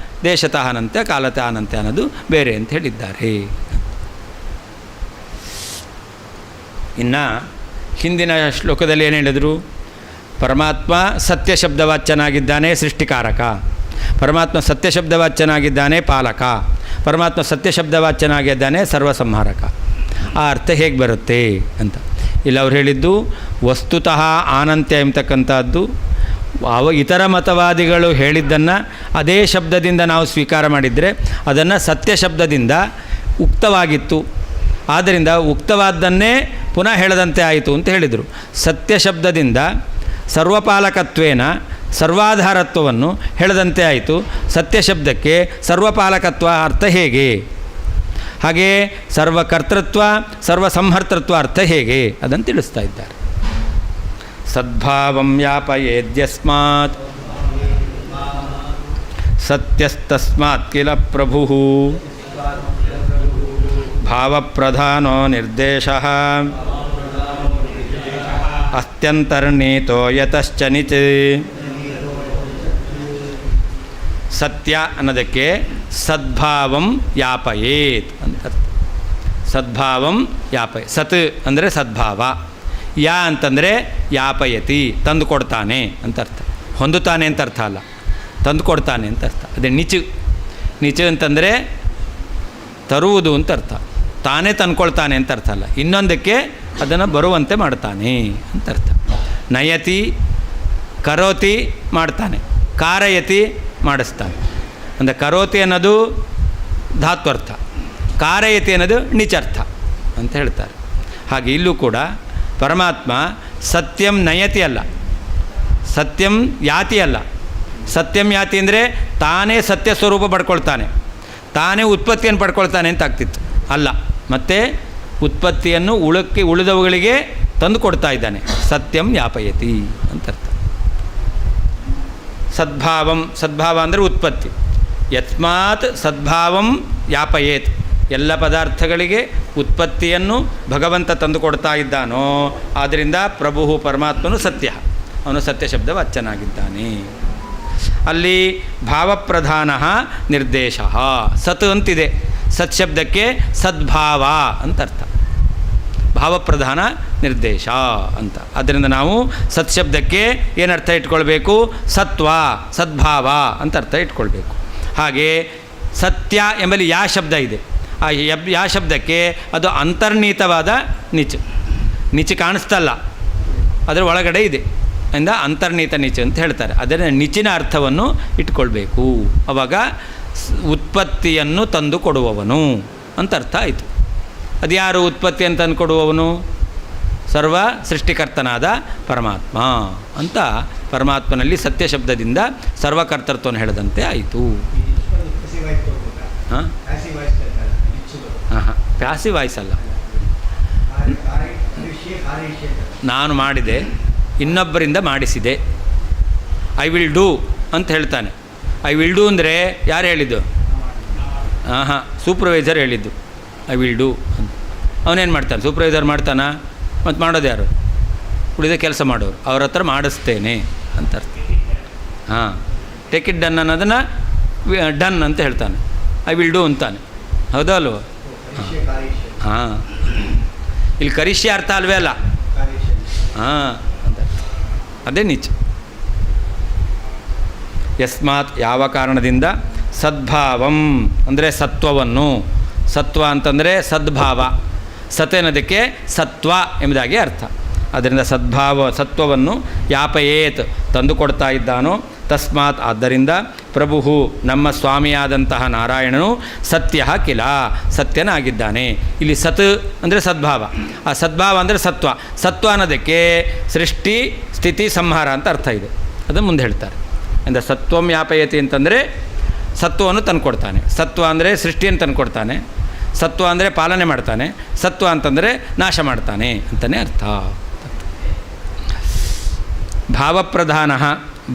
ದೇಶತಃ ಅನಂತ್ಯ, ಕಾಲತಃ ಅನಂತ್ಯ ಅನ್ನೋದು ಬೇರೆ ಅಂತ ಹೇಳಿದ್ದಾರೆ. ಇನ್ನು ಹಿಂದಿನ ಶ್ಲೋಕದಲ್ಲಿ ಏನು ಹೇಳಿದರು? ಪರಮಾತ್ಮ ಸತ್ಯ ಶಬ್ದವಾಚ್ಯನಾಗಿದ್ದಾನೆ, ಸೃಷ್ಟಿಕಾರಕ. ಪರಮಾತ್ಮ ಸತ್ಯ ಶಬ್ದವಾಚ್ಯನಾಗಿದ್ದಾನೆ, ಪಾಲಕ. ಪರಮಾತ್ಮ ಸತ್ಯ ಶಬ್ದವಾಚ್ಯನಾಗಿದ್ದಾನೆ, ಸರ್ವಸಂಹಾರಕ. ಆ ಅರ್ಥ ಹೇಗೆ ಬರುತ್ತೆ ಅಂತ ಇಲ್ಲಿ ಅವ್ರು ಹೇಳಿದ್ದು ವಸ್ತುತಃ ಅನಂತ್ಯ ಎಂಬತಕ್ಕಂಥದ್ದು ಇತರ ಮತವಾದಿಗಳು ಹೇಳಿದ್ದನ್ನು ಅದೇ ಶಬ್ದದಿಂದ ನಾವು ಸ್ವೀಕಾರ ಮಾಡಿದರೆ ಅದನ್ನು ಸತ್ಯ ಶಬ್ದದಿಂದ ಉಕ್ತವಾಗಿತ್ತು. ಆದ್ದರಿಂದ ಉಕ್ತವಾದ್ದನ್ನೇ ಪುನಃ ಹೇಳದಂತೆ ಆಯಿತು ಅಂತ ಹೇಳಿದರು. ಸತ್ಯ ಶಬ್ದದಿಂದ ಸರ್ವಪಾಲಕತ್ವೇನ ಸರ್ವಾಧಾರತ್ವವನ್ನು ಹೇಳದಂತೆ ಆಯಿತು. ಸತ್ಯ ಶಬ್ದಕ್ಕೆ ಸರ್ವಪಾಲಕತ್ವ ಅರ್ಥ ಹೇಗೆ? ಹಾಗೆ ಸರ್ವಕರ್ತೃತ್ವ ಸರ್ವಸಂಹರ್ತೃತ್ವ ಅರ್ಥ ಹೇಗೆ ಅದನ್ನು ತಿಳಿಸ್ತಾ ಇದ್ದಾರೆ. ಸದ್ಭಾವಂ ಯಾಪಯೇದ್ಯಸ್ಮಾತ್ ಸತ್ಯಸ್ತಸ್ಮಾತ್ ಕಿಲ ಪ್ರಭು ಭಾವಪ್ರಧಾನೋ ನಿರ್ದೇಶಃ ಅಸ್ತ್ಯಂತರ್ನೀತೋ ಯತಶ್ಚ ನಿಚ. ಸತ್ಯ ಅನ್ನೋದಕ್ಕೆ ಸದ್ಭಾವಂ ಯಾಪಯೇತ್ ಅಂತ ಅರ್ಥ. ಸದ್ಭಾವಂ ಯಾಪಯ, ಸತ್ ಅಂದರೆ ಸದ್ಭಾವ, ಯಾ ಅಂತಂದರೆ ಯಾಪಯತಿ ತಂದು ಕೊಡ್ತಾನೆ ಅಂತ ಅರ್ಥ. ಹೊಂದುತ್ತಾನೆ ಅಂತ ಅರ್ಥ ಅಲ್ಲ, ತಂದು ಕೊಡ್ತಾನೆ ಅಂತ ಅರ್ಥ. ಅದೇ ನಿಚು, ನಿಚು ಅಂತಂದರೆ ತರುವುದು ಅಂತ ಅರ್ಥ. ತಾನೇ ತಂದ್ಕೊಳ್ತಾನೆ ಅಂತ ಅರ್ಥ ಅಲ್ಲ, ಇನ್ನೊಂದಕ್ಕೆ ಅದನ್ನು ಬರುವಂತೆ ಮಾಡ್ತಾನೆ ಅಂತ ಅರ್ಥ. ನಯತಿ ಕರೋತಿ ಮಾಡ್ತಾನೆ, ಕಾರಯತಿ ಮಾಡಿಸ್ತಾನೆ. ಅಂದರೆ ಕರೋತಿ ಅನ್ನೋದು ಧಾತ್ವರ್ಥ, ಕಾರಯತಿ ಅನ್ನೋದು ನಿಚರ್ಥ ಅಂತ ಹೇಳ್ತಾರೆ. ಹಾಗೆ ಇಲ್ಲೂ ಕೂಡ ಪರಮಾತ್ಮ ಸತ್ಯಂ ನಯತಿ ಅಲ್ಲ, ಸತ್ಯಂ ಯಾತಿ ಅಲ್ಲ. ಸತ್ಯಂ ಯಾತಿ ಅಂದರೆ ತಾನೇ ಸತ್ಯ ಸ್ವರೂಪ ಪಡ್ಕೊಳ್ತಾನೆ, ತಾನೇ ಉತ್ಪತ್ತಿಯನ್ನು ಪಡ್ಕೊಳ್ತಾನೆ ಅಂತ ಆಗ್ತಿತ್ತು. ಅಲ್ಲ, ಮತ್ತು ಉತ್ಪತ್ತಿಯನ್ನು ಉಳಿದವುಗಳಿಗೆ ತಂದು ಕೊಡ್ತಾ ಇದ್ದಾನೆ. ಸತ್ಯಂ ಯಾಪಯತಿ ಅಂತ ಅರ್ಥ. ಸದ್ಭಾವಂ, ಸದ್ಭಾವ ಅಂದರೆ ಉತ್ಪತ್ತಿ. ಯಸ್ಮಾತ್ ಸದ್ಭಾವಂ ಯಾಪಯೇತ್, ಎಲ್ಲ ಪದಾರ್ಥಗಳಿಗೆ ಉತ್ಪತ್ತಿಯನ್ನು ಭಗವಂತ ತಂದುಕೊಡ್ತಾ ಇದ್ದಾನೋ ಆದ್ದರಿಂದ ಪ್ರಭು ಪರಮಾತ್ಮನು ಸತ್ಯ, ಅವನು ಸತ್ಯ ಶಬ್ದ ವಾಚ್ಯನಾಗಿದ್ದಾನೆ. ಅಲ್ಲಿ ಭಾವಪ್ರಧಾನ ನಿರ್ದೇಶ ಸತ್ ಅಂತಿದೆ, ಸತ್ ಶಬ್ದಕ್ಕೆ ಸದ್ಭಾವ ಅಂತ ಅರ್ಥ, ಭಾವಪ್ರಧಾನ ನಿರ್ದೇಶ ಅಂತ. ಆದ್ದರಿಂದ ನಾವು ಸತ್ ಶಬ್ದಕ್ಕೆ ಏನರ್ಥ ಇಟ್ಕೊಳ್ಬೇಕು? ಸತ್ವ, ಸದ್ಭಾವ ಅಂತ ಅರ್ಥ ಇಟ್ಕೊಳ್ಬೇಕು. ಹಾಗೆ ಸತ್ಯ ಎಂಬಲ್ಲಿ ಯಾ ಶಬ್ದ ಇದೆ, ಆ ಯಾ ಶಬ್ದಕ್ಕೆ ಅದು ಅಂತರ್ನೀತವಾದ ನಿಚ್, ನಿಚ್ ಕಾಣಿಸ್ತಲ್ಲ, ಅದರ ಒಳಗಡೆ ಇದೆ, ಇಂದ ಅಂತರ್ನೀತ ನಿಚ್ ಅಂತ ಹೇಳ್ತಾರೆ. ಅದರ ನಿಚಿನ ಅರ್ಥವನ್ನು ಇಟ್ಕೊಳ್ಬೇಕು. ಆವಾಗ ಉತ್ಪತ್ತಿಯನ್ನು ತಂದು ಕೊಡುವವನು ಅಂತ ಅರ್ಥ ಆಯಿತು. ಅದು ಯಾರು ಉತ್ಪತ್ತಿಯನ್ನು ತಂದು ಕೊಡುವವನು? ಸರ್ವ ಸೃಷ್ಟಿಕರ್ತನಾದ ಪರಮಾತ್ಮ ಅಂತ. ಪರಮಾತ್ಮನಲ್ಲಿ ಸತ್ಯ ಶಬ್ದದಿಂದ ಸರ್ವಕರ್ತೃತ್ವವನ್ನು ಹೇಳಿದಂತೆ ಆಯಿತು. ಹಾಂ ಹಾಂ ಪ್ಯಾಸಿವ್ ವಾಯ್ಸ್ ಅಲ್ಲ. ನಾನು ಮಾಡಿದೆ, ಇನ್ನೊಬ್ಬರಿಂದ ಮಾಡಿಸಿದೆ. ಐ ವಿಲ್ ಡೂ ಅಂತ ಹೇಳ್ತಾನೆ. ಐ ವಿಲ್ ಡೂ ಅಂದರೆ ಯಾರು ಹೇಳಿದ್ದು? ಹಾಂ ಸೂಪರ್ವೈಸರ್ ಹೇಳಿದ್ದು ಐ ವಿಲ್ ಡೂ ಅಂತ. ಅವನೇನು ಮಾಡ್ತಾನೆ? ಸೂಪರ್ವೈಸರ್ ಮಾಡ್ತಾನ? ಮತ್ತು ಮಾಡೋದು ಯಾರು? ಉಳಿದ ಕೆಲಸ ಮಾಡೋರು. ಅವ್ರ ಹತ್ರ ಮಾಡಿಸ್ತೇನೆ ಅಂತ ಅರ್ಥ. ಹಾಂ, ಟೇಕ್ ಇಟ್ ಡನ್ ಅನ್ನೋದನ್ನು ಡನ್ ಅಂತ ಹೇಳ್ತಾನೆ. ಐ ವಿಲ್ ಡೂ ಅಂತಾನೆ, ಹೌದಾ ಅಲ್ವ? ಹಾಂ, ಇಲ್ಲಿ ಕರಿಷ್ಯ ಅರ್ಥ ಅಲ್ವೇ ಅಲ್ಲ. ಹಾಂ, ಅದೇ ನಿಜ. ಯಸ್ಮಾತ್ ಯಾವ ಕಾರಣದಿಂದ, ಸದ್ಭಾವಂ ಅಂದರೆ ಸತ್ವವನ್ನು, ಸತ್ವ ಅಂತಂದರೆ ಸದ್ಭಾವ, ಸತ್ ಅನ್ನೋದಕ್ಕೆ ಸತ್ವ ಎಂಬುದಾಗಿ ಅರ್ಥ. ಅದರಿಂದ ಸತ್ವವನ್ನು ಯಾಪಯೇತ್ ತಂದುಕೊಡ್ತಾ ಇದ್ದಾನೋ, ತಸ್ಮಾತ್ ಆದ್ದರಿಂದ ಪ್ರಭು ನಮ್ಮ ಸ್ವಾಮಿಯಾದಂತಹ ನಾರಾಯಣನು ಸತ್ಯ ಕಿಲ ಸತ್ಯನಾಗಿದ್ದಾನೆ. ಇಲ್ಲಿ ಸತ್ ಅಂದರೆ ಸದ್ಭಾವ, ಆ ಸದ್ಭಾವ ಅಂದರೆ ಸತ್ವ. ಸತ್ವ ಅನ್ನೋದಕ್ಕೆ ಸೃಷ್ಟಿ ಸ್ಥಿತಿ ಸಂಹಾರ ಅಂತ ಅರ್ಥ ಇದೆ, ಅದನ್ನು ಮುಂದೆ ಹೇಳ್ತಾರೆ. ಅಂದರೆ ಸತ್ವಂ ಯಾಪಯತಿ ಅಂತಂದರೆ ಸತ್ವವನ್ನು ತಂದುಕೊಡ್ತಾನೆ. ಸತ್ವ ಅಂದರೆ ಸೃಷ್ಟಿಯನ್ನು ತಂದುಕೊಡ್ತಾನೆ, ಸತ್ವ ಅಂದರೆ ಪಾಲನೆ ಮಾಡ್ತಾನೆ, ಸತ್ವ ಅಂತಂದರೆ ನಾಶ ಮಾಡ್ತಾನೆ ಅಂತಲೇ ಅರ್ಥ.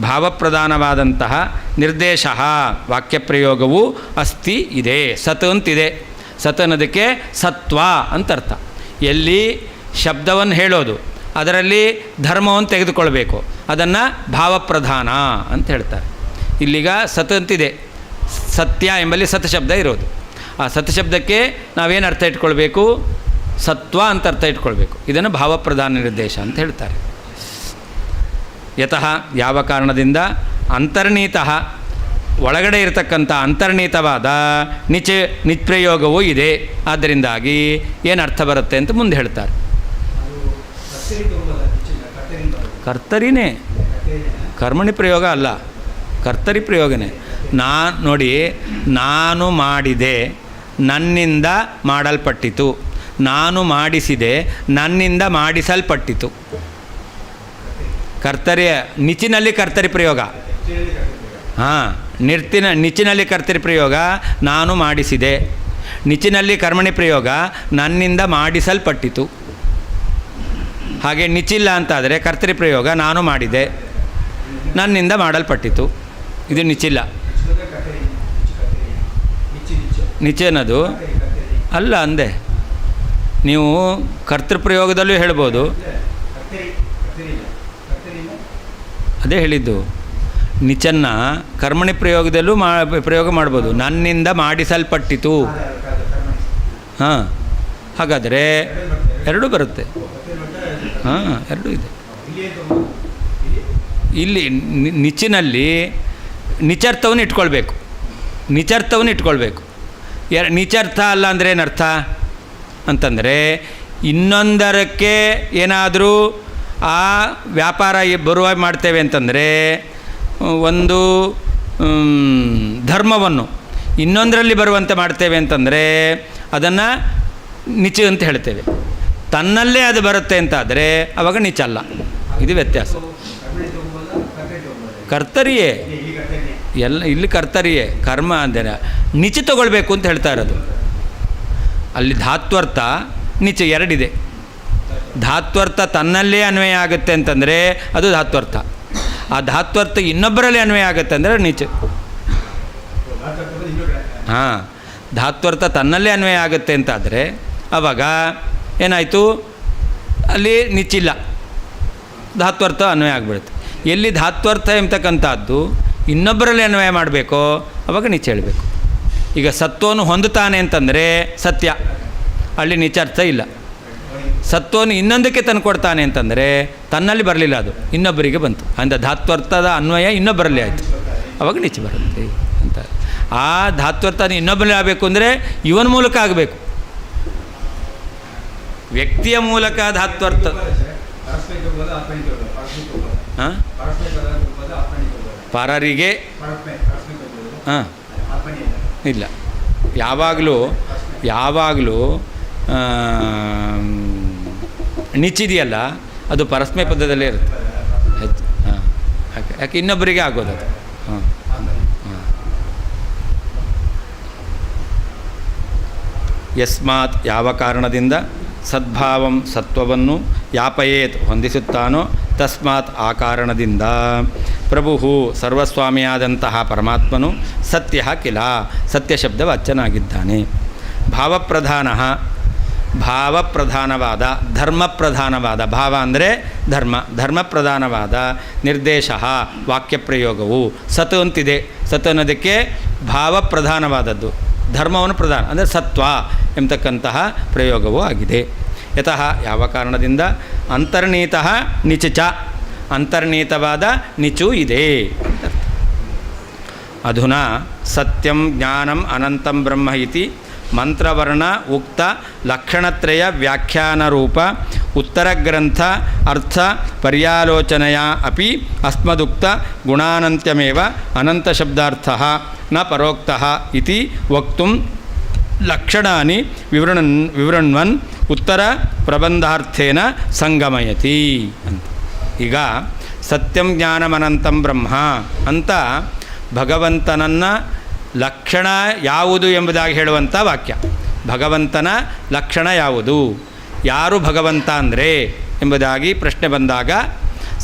ಭಾವಪ್ರಧಾನವಾದಂತಹ ನಿರ್ದೇಶ ವಾಕ್ಯಪ್ರಯೋಗವು ಅಸ್ತಿ ಇದೆ. ಸತ್ ಅಂತಿದೆ. ಸತ್ ಅನ್ನೋದಕ್ಕೆ ಸತ್ವ ಅಂತ ಅರ್ಥ. ಎಲ್ಲಿ ಶಬ್ದವನ್ನು ಹೇಳೋದು ಅದರಲ್ಲಿ ಧರ್ಮವನ್ನು ತೆಗೆದುಕೊಳ್ಬೇಕು, ಅದನ್ನು ಭಾವಪ್ರಧಾನ ಅಂತ ಹೇಳ್ತಾರೆ. ಇಲ್ಲಿಗ ಸತ್ ಅಂತಿದೆ, ಸತ್ಯ ಎಂಬಲ್ಲಿ ಸತ್ ಶಬ್ದ ಇರೋದು. ಆ ಸತ್ ಶಬ್ದಕ್ಕೆ ನಾವೇನು ಅರ್ಥ ಇಟ್ಕೊಳ್ಬೇಕು? ಸತ್ವ ಅಂತ ಅರ್ಥ ಇಟ್ಕೊಳ್ಬೇಕು. ಇದನ್ನು ಭಾವಪ್ರಧಾನ ನಿರ್ದೇಶ ಅಂತ ಹೇಳ್ತಾರೆ. ಯತಃ ಯಾವ ಕಾರಣದಿಂದ, ಅಂತರ್ನೀತಃ ಒಳಗಡೆ ಇರತಕ್ಕಂಥ ಅಂತರ್ನೀತವಾದ ನಿತ್ಪ್ರಯೋಗವೂ ಇದೆ. ಆದ್ದರಿಂದಾಗಿ ಏನು ಅರ್ಥ ಬರುತ್ತೆ ಅಂತ ಮುಂದೆ ಹೇಳ್ತಾರೆ. ಕರ್ತರಿನೇ, ಕರ್ಮಣಿ ಪ್ರಯೋಗ ಅಲ್ಲ, ಕರ್ತರಿ ಪ್ರಯೋಗನೇ. ನೋಡಿ, ನಾನು ಮಾಡಿದೆ, ನನ್ನಿಂದ ಮಾಡಲ್ಪಟ್ಟಿತು, ನಾನು ಮಾಡಿಸಿದೆ, ನನ್ನಿಂದ ಮಾಡಿಸಲ್ಪಟ್ಟಿತು. ಕರ್ತರಿ ನಿಚಿನಲ್ಲಿ ಕರ್ತರಿ ಪ್ರಯೋಗ. ಹಾಂ, ನಿಚಿನಲ್ಲಿ ಕರ್ತರಿ ಪ್ರಯೋಗ ನಾನು ಮಾಡಿಸಿದೆ, ನಿಚಿನಲ್ಲಿ ಕರ್ಮಣಿ ಪ್ರಯೋಗ ನನ್ನಿಂದ ಮಾಡಿಸಲ್ಪಟ್ಟಿತು. ಹಾಗೆ ನಿಚಿಲ್ಲ ಅಂತಾದರೆ ಕರ್ತರಿ ಪ್ರಯೋಗ ನಾನು ಮಾಡಿದೆ, ನನ್ನಿಂದ ಮಾಡಲ್ಪಟ್ಟಿತು. ಇದು ನಿಚಿಲ್ಲ. ನಿಚೆ ಅನ್ನೋದು ಅಲ್ಲ ಅಂದೆ. ನೀವು ಕರ್ತೃಪ್ರಯೋಗದಲ್ಲೂ ಹೇಳ್ಬೋದು, ಅದೇ ಹೇಳಿದ್ದು. ನಿಚನ್ನ ಕರ್ಮಣಿ ಪ್ರಯೋಗದಲ್ಲೂ ಪ್ರಯೋಗ ಮಾಡ್ಬೋದು. ನನ್ನಿಂದ ಮಾಡಿಸಲ್ಪಟ್ಟಿತು. ಹಾಂ, ಹಾಗಾದರೆ ಎರಡೂ ಬರುತ್ತೆ. ಹಾಂ, ಎರಡೂ ಇದೆ. ಇಲ್ಲಿ ನಿಚಿನಲ್ಲಿ ನಿಚರ್ಥವನ್ನು ಇಟ್ಕೊಳ್ಬೇಕು, ನಿಚರ್ಥವನ್ನು ಇಟ್ಕೊಳ್ಬೇಕು. ನಿಚರ್ಥ ಅಲ್ಲ ಅಂದರೆ ಏನರ್ಥ ಅಂತಂದರೆ, ಇನ್ನೊಂದರಕ್ಕೆ ಏನಾದರೂ ಆ ವ್ಯಾಪಾರ ಬರುವ ಮಾಡ್ತೇವೆ ಅಂತಂದರೆ, ಒಂದು ಧರ್ಮವನ್ನು ಇನ್ನೊಂದರಲ್ಲಿ ಬರುವಂತೆ ಮಾಡ್ತೇವೆ ಅಂತಂದರೆ ಅದನ್ನು ನಿಚ ಅಂತ ಹೇಳ್ತೇವೆ. ತನ್ನಲ್ಲೇ ಅದು ಬರುತ್ತೆ ಅಂತಾದರೆ ಆವಾಗ ನಿಚ ಅಲ್ಲ. ಇದು ವ್ಯತ್ಯಾಸ. ಕರ್ತರಿಯೇ ಎಲ್ಲ, ಇಲ್ಲಿ ಕರ್ತರಿಯೇ ಕರ್ಮ ಅಂದರೆ ನಿಚ ತಗೊಳ್ಬೇಕು ಅಂತ ಹೇಳ್ತಾ ಇರೋದು. ಅಲ್ಲಿ ಧಾತ್ವರ್ಥ ನಿಚ ಎರಡಿದೆ. ಧಾತ್ವರ್ಥ ತನ್ನಲ್ಲೇ ಅನ್ವಯ ಆಗುತ್ತೆ ಅಂತಂದರೆ ಅದು ಧಾತ್ವರ್ಥ. ಆ ಧಾತ್ವರ್ಥ ಇನ್ನೊಬ್ಬರಲ್ಲಿ ಅನ್ವಯ ಆಗುತ್ತೆ ಅಂದರೆ ನಿಚ. ಹಾಂ, ಧಾತ್ವರ್ಥ ತನ್ನಲ್ಲೇ ಅನ್ವಯ ಆಗುತ್ತೆ ಅಂತಾದರೆ ಆವಾಗ ಏನಾಯಿತು, ಅಲ್ಲಿ ನಿಚ್ಚಿಲ್ಲ, ಧಾತ್ವರ್ಥ ಅನ್ವಯ ಆಗಿಬಿಡುತ್ತೆ. ಎಲ್ಲಿ ಧಾತ್ವರ್ಥ ಎಂಬತಕ್ಕಂಥದ್ದು ಇನ್ನೊಬ್ಬರಲ್ಲಿ ಅನ್ವಯ ಮಾಡಬೇಕೋ ಆವಾಗ ನಿಚ ಹೇಳಬೇಕು. ಈಗ ಸತ್ವವನ್ನು ಹೊಂದುತ್ತಾನೆ ಅಂತಂದರೆ ಸತ್ಯ, ಅಲ್ಲಿ ನಿಚಾರ್ಥ ಇಲ್ಲ. ಸತ್ವವನ್ನು ಇನ್ನೊಂದಕ್ಕೆ ತಂದುಕೊಡ್ತಾನೆ ಅಂತಂದರೆ ತನ್ನಲ್ಲಿ ಬರಲಿಲ್ಲ, ಅದು ಇನ್ನೊಬ್ಬರಿಗೆ ಬಂತು. ಅಂದರೆ ಧಾತ್ವರ್ಥದ ಅನ್ವಯ ಇನ್ನೊಬ್ಬರಲ್ಲಿ ಆಯಿತು, ಆವಾಗ ನಿಚ ಬರುತ್ತೆ ಅಂತ. ಆ ಧಾತ್ವರ್ಥ ಇನ್ನೊಬ್ಬರಲ್ಲಿ ಆಗಬೇಕು ಅಂದರೆ ಇವನ ಮೂಲಕ ಆಗಬೇಕು, ವ್ಯಕ್ತಿಯ ಮೂಲಕ ಧಾತ್ವರ್ಥ. ಹಾಂ, ಪರರಿಗೆ ಹಾಂ ಇಲ್ಲ, ಯಾವಾಗಲೂ ನಿಚ್ಚಿದೆಯಲ್ಲ ಅದು ಪರಸ್ಮೈ ಪದದಲ್ಲೇ ಇರುತ್ತೆ ಹೆಚ್ಚು. ಹಾಂ, ಯಾಕೆ ಇನ್ನೊಬ್ಬರಿಗೆ ಆಗೋದು ಅದು. ಹಾಂ ಹಾಂ. ಯಸ್ಮಾತ್ ಯಾವ ಕಾರಣದಿಂದ ಸದ್ಭಾವಂ ಸತ್ವವನ್ನು ಯಾಪಯೇತ್ ಹೊಂದಿಸುತ್ತಾನೋ ತಸ್ಮಾತ್ ಆ ಕಾರಣದಿಂದ ಪ್ರಭು ಸರ್ವಸ್ವಾಮಿಯಾದಂತಹ ಪರಮಾತ್ಮನು ಸತ್ಯ ಕಿಲ ಸತ್ಯ ಶಬ್ದ ವಾಚ್ಯನಾಗಿದ್ದಾನೆ. ಭಾವಪ್ರಧಾನವಾದ ಧರ್ಮಪ್ರಧಾನವಾದ, ಭಾವ ಅಂದರೆ ಧರ್ಮಪ್ರಧಾನವಾದ ನಿರ್ದೇಶ ವಾಕ್ಯಪ್ರಯೋಗವು ಸತ್ ಅಂತಿದೆ. ಸತ್ ಅನ್ನೋದಕ್ಕೆ ಭಾವಪ್ರಧಾನವಾದದ್ದು, ಧರ್ಮವನ್ನು ಪ್ರಧಾನ ಅಂದರೆ ಸತ್ವ ಎಂಬತಕ್ಕಂತಹ ಪ್ರಯೋಗವೂ ಆಗಿದೆ. ಯತಃ ಯಾವ ಕಾರಣದಿಂದ ಅಂತರ್ನೀತಃ ನಿಚ, ಅಂತರ್ನೀತವಾದ ನಿಚು ಇದೆ. ಅಧುನಾ ಸತ್ಯಂ ಜ್ಞಾನಂ ಅನಂತಂ ಬ್ರಹ್ಮ ಇತಿ ಮಂತ್ರವರ್ಣ ಉಕ್ತ ಲಕ್ಷಣತ್ರಯ ವ್ಯಾಖ್ಯಾನರೂಪ ಉತ್ತರಗ್ರಂಥ ಅರ್ಥ ಪರ್ಯಾಲೋಚನೆಯ ಅಪಿ ಅಸ್ಮದುಕ್ತ ಗುಣಾನಂತ್ಯಮೇವ ಅನಂತಶಬ್ದಾರ್ಥಃ ನ ಪರೋಕ್ತಃ ಇತಿ ವಕ್ತುಂ ಲಕ್ಷಣಾನಿ ವಿವೃಣ್ವನ್ ಉತ್ತರ ಪ್ರಬಂಧಾರ್ಥೇನ ಸಂಗಮಯತಿ ಅಂತ. ಈಗ ಸತ್ಯಂ ಜ್ಞಾನಮನಂತಂ ಬ್ರಹ್ಮ ಅಂತ ಭಗವಂತನನ್ನು ಲಕ್ಷಣ ಯಾವುದು ಎಂಬುದಾಗಿ ಹೇಳುವಂಥ ವಾಕ್ಯ. ಭಗವಂತನ ಲಕ್ಷಣ ಯಾವುದು, ಯಾರು ಭಗವಂತ ಅಂದರೆ ಎಂಬುದಾಗಿ ಪ್ರಶ್ನೆ ಬಂದಾಗ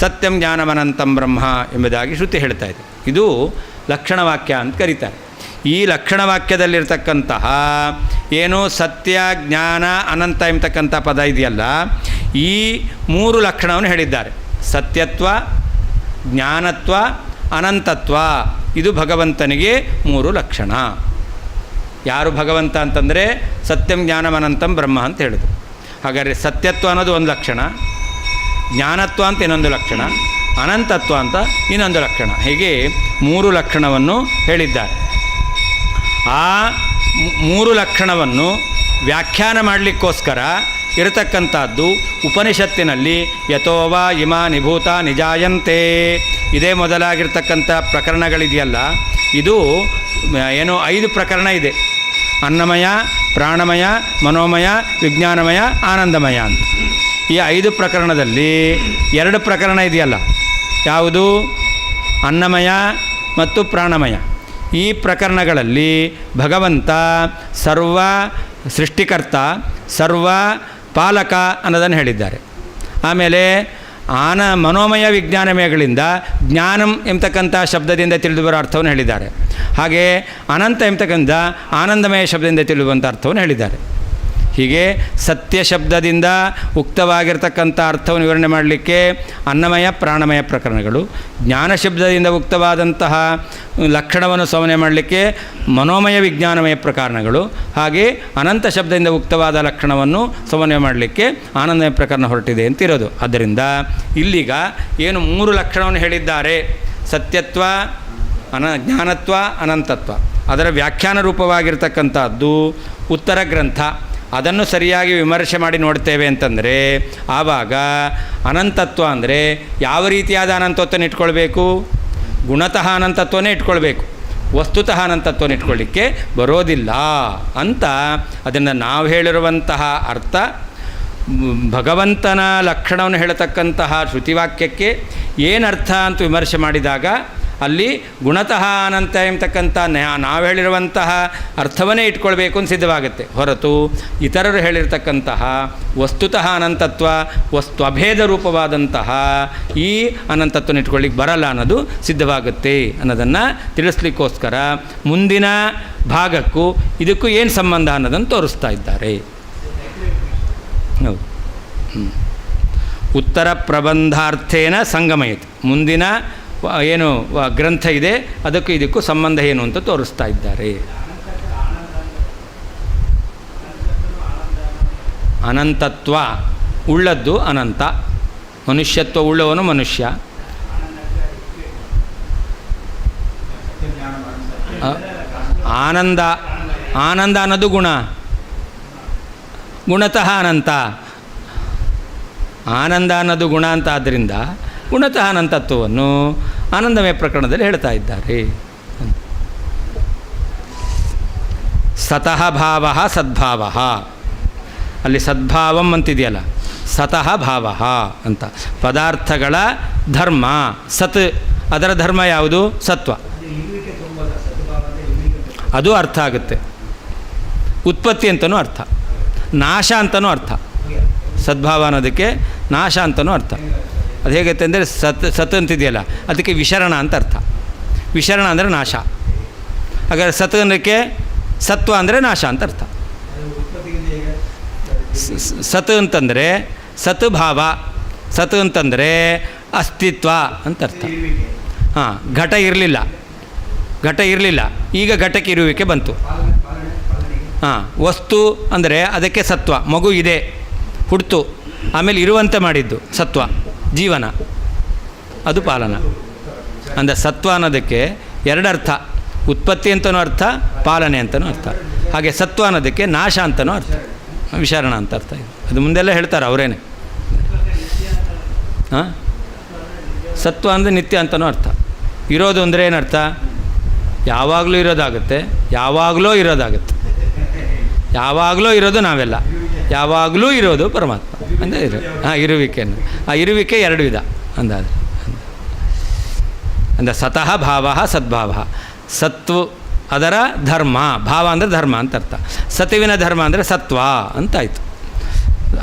ಸತ್ಯಂ ಜ್ಞಾನಮನಂತಂ ಬ್ರಹ್ಮ ಎಂಬುದಾಗಿ ಶ್ರುತಿ ಹೇಳ್ತಾ ಇದೆ. ಇದು ಲಕ್ಷಣ ವಾಕ್ಯ ಅಂತ ಕರೀತಾರೆ. ಈ ಲಕ್ಷಣ ವಾಕ್ಯದಲ್ಲಿರ್ತಕ್ಕಂತಹ ಏನು ಸತ್ಯ ಜ್ಞಾನ ಅನಂತ ಎಂಬತಕ್ಕಂಥ ಪದ ಇದೆಯಲ್ಲ, ಈ ಮೂರು ಲಕ್ಷಣವನ್ನು ಹೇಳಿದ್ದಾರೆ. ಸತ್ಯತ್ವ, ಜ್ಞಾನತ್ವ, ಅನಂತತ್ವ, ಇದು ಭಗವಂತನಿಗೆ ಮೂರು ಲಕ್ಷಣ. ಯಾರು ಭಗವಂತ ಅಂತಂದರೆ ಸತ್ಯಂ ಜ್ಞಾನಂ ಅನಂತಂ ಬ್ರಹ್ಮ ಅಂತ ಹೇಳಿದ್ರು. ಹಾಗಾದರೆ ಸತ್ಯತ್ವ ಅನ್ನೋದು ಒಂದು ಲಕ್ಷಣ, ಜ್ಞಾನತ್ವ ಅಂತ ಇನ್ನೊಂದು ಲಕ್ಷಣ, ಅನಂತತ್ವ ಅಂತ ಇನ್ನೊಂದು ಲಕ್ಷಣ. ಹೀಗೆ ಮೂರು ಲಕ್ಷಣವನ್ನು ಹೇಳಿದ್ದಾರೆ. ಆ ಮೂರು ಲಕ್ಷಣವನ್ನು ವ್ಯಾಖ್ಯಾನ ಮಾಡಲಿಕ್ಕೋಸ್ಕರ ಇರತಕ್ಕಂಥದ್ದು ಉಪನಿಷತ್ತಿನಲ್ಲಿ ಯಥೋವಾ ಇಮ ನಿಭೂತ ನಿಜಾಯಂತೆ ಇದೇ ಮೊದಲಾಗಿರ್ತಕ್ಕಂಥ ಪ್ರಕರಣಗಳಿದೆಯಲ್ಲ, ಇದು ಏನು 5 ಪ್ರಕರಣ ಇದೆ. ಅನ್ನಮಯ, ಪ್ರಾಣಮಯ, ಮನೋಮಯ, ವಿಜ್ಞಾನಮಯ, ಆನಂದಮಯ ಅಂತ. ಈ 5 ಪ್ರಕರಣದಲ್ಲಿ 2 ಪ್ರಕರಣ ಇದೆಯಲ್ಲ, ಯಾವುದು ಅನ್ನಮಯ ಮತ್ತು ಪ್ರಾಣಮಯ. ಈ ಪ್ರಕರಣಗಳಲ್ಲಿ ಭಗವಂತ ಸರ್ವ ಸೃಷ್ಟಿಕರ್ತ, ಸರ್ವ ಪಾಲಕ ಅನ್ನೋದನ್ನು ಹೇಳಿದ್ದಾರೆ. ಆಮೇಲೆ ಮನೋಮಯ ವಿಜ್ಞಾನಮಯಗಳಿಂದ ಜ್ಞಾನಂ ಎಂಬತಕ್ಕಂಥ ಶಬ್ದದಿಂದ ತಿಳಿದು ಬರೋ ಅರ್ಥವನ್ನು ಹೇಳಿದ್ದಾರೆ. ಹಾಗೆ ಅನಂತ ಎಂಬತಕ್ಕಂಥ ಆನಂದಮಯ ಶಬ್ದದಿಂದ ತಿಳಿಯುವಂಥ ಅರ್ಥವನ್ನು ಹೇಳಿದ್ದಾರೆ. ಹೀಗೆ ಸತ್ಯ ಶಬ್ದದಿಂದ ಉಕ್ತವಾಗಿರ್ತಕ್ಕಂಥ ಅರ್ಥವನ್ನು ವಿವರಣೆ ಮಾಡಲಿಕ್ಕೆ ಅನ್ನಮಯ ಪ್ರಾಣಮಯ ಪ್ರಕರಣಗಳು, ಜ್ಞಾನ ಶಬ್ದದಿಂದ ಉಕ್ತವಾದಂತಹ ಲಕ್ಷಣವನ್ನು ಸಮನ್ವಯ ಮಾಡಲಿಕ್ಕೆ ಮನೋಮಯ ವಿಜ್ಞಾನಮಯ ಪ್ರಕರಣಗಳು, ಹಾಗೆ ಅನಂತ ಶಬ್ದದಿಂದ ಉಕ್ತವಾದ ಲಕ್ಷಣವನ್ನು ಸಮನ್ವಯ ಮಾಡಲಿಕ್ಕೆ ಆನಂದಮಯ ಪ್ರಕರಣ ಹೊರಟಿದೆ ಅಂತಿರೋದು. ಆದ್ದರಿಂದ ಇಲ್ಲಿಗ ಏನು 3 ಲಕ್ಷಣವನ್ನು ಹೇಳಿದ್ದಾರೆ, ಸತ್ಯತ್ವ, ಜ್ಞಾನತ್ವ, ಅನಂತತ್ವ, ಅದರ ವ್ಯಾಖ್ಯಾನ ರೂಪವಾಗಿರ್ತಕ್ಕಂಥದ್ದು ಉತ್ತರ ಗ್ರಂಥ. ಅದನ್ನು ಸರಿಯಾಗಿ ವಿಮರ್ಶೆ ಮಾಡಿ ನೋಡ್ತೇವೆ ಅಂತಂದರೆ ಆವಾಗ ಅನಂತತ್ವ ಅಂದರೆ ಯಾವ ರೀತಿಯಾದ ಅನಂತತ್ವನ ಇಟ್ಕೊಳ್ಬೇಕು? ಗುಣತಃ ಅನಂತತ್ವನೇ ಇಟ್ಕೊಳ್ಬೇಕು, ವಸ್ತುತಃ ಅನಂತತ್ವನ ಇಟ್ಕೊಳ್ಳಿಕ್ಕೆ ಬರೋದಿಲ್ಲ ಅಂತ ಅದನ್ನು ನಾವು ಹೇಳಿರುವಂತಹ ಅರ್ಥ ಭಗವಂತನ ಲಕ್ಷಣವನ್ನು ಹೇಳತಕ್ಕಂತಹ ಶ್ರುತಿವಾಕ್ಯಕ್ಕೆ ಏನರ್ಥ ಅಂತ ವಿಮರ್ಶೆ ಮಾಡಿದಾಗ ಅಲ್ಲಿ ಗುಣತಃ ಅನಂತ ಎಂಬತಕ್ಕಂಥ ನಾವು ಹೇಳಿರುವಂತಹ ಅರ್ಥವನ್ನೇ ಇಟ್ಕೊಳ್ಬೇಕು ಅಂತ ಸಿದ್ಧವಾಗುತ್ತೆ ಹೊರತು ಇತರರು ಹೇಳಿರ್ತಕ್ಕಂತಹ ವಸ್ತುತಃ ಅನಂತತ್ವ ವಸ್ತು ಅಭೇದ ರೂಪವಾದಂತಹ ಈ ಅನಂತತ್ವನ ಇಟ್ಕೊಳ್ಳಿಕ್ಕೆ ಬರಲ್ಲ ಅನ್ನೋದು ಸಿದ್ಧವಾಗುತ್ತೆ ಅನ್ನೋದನ್ನು ತಿಳಿಸ್ಲಿಕ್ಕೋಸ್ಕರ ಮುಂದಿನ ಭಾಗಕ್ಕೂ ಇದಕ್ಕೂ ಏನು ಸಂಬಂಧ ಅನ್ನೋದನ್ನು ತೋರಿಸ್ತಾ ಇದ್ದಾರೆ. ಹೌದು. ಉತ್ತರ ಪ್ರಬಂಧಾರ್ಥೇನ ಸಂಗಮಯತಿ, ಮುಂದಿನ ಏನು ಗ್ರಂಥ ಇದೆ ಅದಕ್ಕೂ ಇದಕ್ಕೂ ಸಂಬಂಧ ಏನು ಅಂತ ತೋರಿಸ್ತಾ ಇದ್ದಾರೆ. ಅನಂತತ್ವ ಉಳ್ಳದ್ದು ಅನಂತ, ಮನುಷ್ಯತ್ವ ಉಳ್ಳವನು ಮನುಷ್ಯ. ಆನಂದ ಆನಂದ ಅನ್ನೋದು ಗುಣ, ಗುಣತಃ ಅನಂತ. ಆನಂದ ಅನ್ನೋದು ಗುಣ ಅಂತ ಆದ್ದರಿಂದ ಗುಣತಃ ಅನಂತತ್ವವನ್ನು ಆನಂದಮಯ ಪ್ರಕರಣದಲ್ಲಿ ಹೇಳ್ತಾ ಇದ್ದಾರೆ. ಸತಃ ಭಾವ ಸದ್ಭಾವ, ಅಲ್ಲಿ ಸದ್ಭಾವಂ ಅಂತಿದೆಯಲ್ಲ, ಸತಃ ಭಾವ ಅಂತ ಪದಾರ್ಥಗಳ ಧರ್ಮ ಸತ್, ಅದರ ಧರ್ಮ ಯಾವುದು? ಸತ್ವ. ಅದು ಅರ್ಥ ಆಗುತ್ತೆ. ಉತ್ಪತ್ತಿ ಅಂತಲೂ ಅರ್ಥ, ನಾಶ ಅಂತಲೂ ಅರ್ಥ. ಸದ್ಭಾವ ಅನ್ನೋದಕ್ಕೆ ನಾಶ ಅಂತಲೂ ಅರ್ಥ. ಅದು ಹೇಗೈತೆ ಅಂದರೆ ಸತ್ ಅಂತಿದೆಯಲ್ಲ ಅದಕ್ಕೆ ವಿಶರಣ ಅಂತ ಅರ್ಥ. ವಿಶರಣ ಅಂದರೆ ನಾಶ. ಹಾಗಾದರೆ ಸತ್ ಅನ್ನೋಕ್ಕೆ ಸತ್ವ ಅಂದರೆ ನಾಶ ಅಂತ ಅರ್ಥ. ಸತ್ ಅಂತಂದರೆ ಸತ್ ಭಾವ, ಸತ್ ಅಂತಂದರೆ ಅಸ್ತಿತ್ವ ಅಂತ ಅರ್ಥ. ಹಾಂ, ಘಟ ಇರಲಿಲ್ಲ, ಈಗ ಘಟಕ್ಕೆ ಇರುವಿಕೆ ಬಂತು. ಹಾಂ, ವಸ್ತು ಅಂದರೆ ಅದಕ್ಕೆ ಸತ್ವ, ಮಗು ಇದೆ, ಹುಡ್ತು, ಆಮೇಲೆ ಇರುವಂತೆ ಮಾಡಿದ್ದು ಸತ್ವ, ಜೀವನ, ಅದು ಪಾಲನ. ಅಂದರೆ ಸತ್ವ ಅನ್ನೋದಕ್ಕೆ ಎರಡರ್ಥ, ಉತ್ಪತ್ತಿ ಅಂತನೂ ಅರ್ಥ, ಪಾಲನೆ ಅಂತನೂ ಅರ್ಥ. ಹಾಗೆ ಸತ್ವ ಅನ್ನೋದಕ್ಕೆ ನಾಶ ಅಂತನೂ ಅರ್ಥ, ವಿಶರಣ ಅಂತ ಅರ್ಥ. ಇದು ಅದು ಮುಂದೆಲ್ಲ ಹೇಳ್ತಾರೆ ಅವರೇನೆ. ಹಾಂ, ಸತ್ವ ಅಂದರೆ ನಿತ್ಯ ಅಂತನೂ ಅರ್ಥ. ಇರೋದು ಅಂದರೆ ಏನರ್ಥ? ಯಾವಾಗಲೂ ಇರೋದಾಗುತ್ತೆ, ಯಾವಾಗಲೂ ಇರೋದಾಗುತ್ತೆ. ಯಾವಾಗಲೂ ಇರೋದು ನಾವೆಲ್ಲ, ಯಾವಾಗಲೂ ಇರೋದು ಪರಮಾತ್ಮ ಅಂದರೆ ಇರುವಿಕೆಯನ್ನು. ಆ ಇರುವಿಕೆ ಎರಡು ವಿಧ ಅಂದಾದರೆ. ಅಂದರೆ ಸತಃ ಭಾವ ಸದ್ಭಾವ. ಸತ್ವ ಅದರ ಧರ್ಮ, ಭಾವ ಅಂದರೆ ಧರ್ಮ ಅಂತ ಅರ್ಥ. ಸತ್ವಿನ ಧರ್ಮ ಅಂದರೆ ಸತ್ವ ಅಂತಾಯಿತು.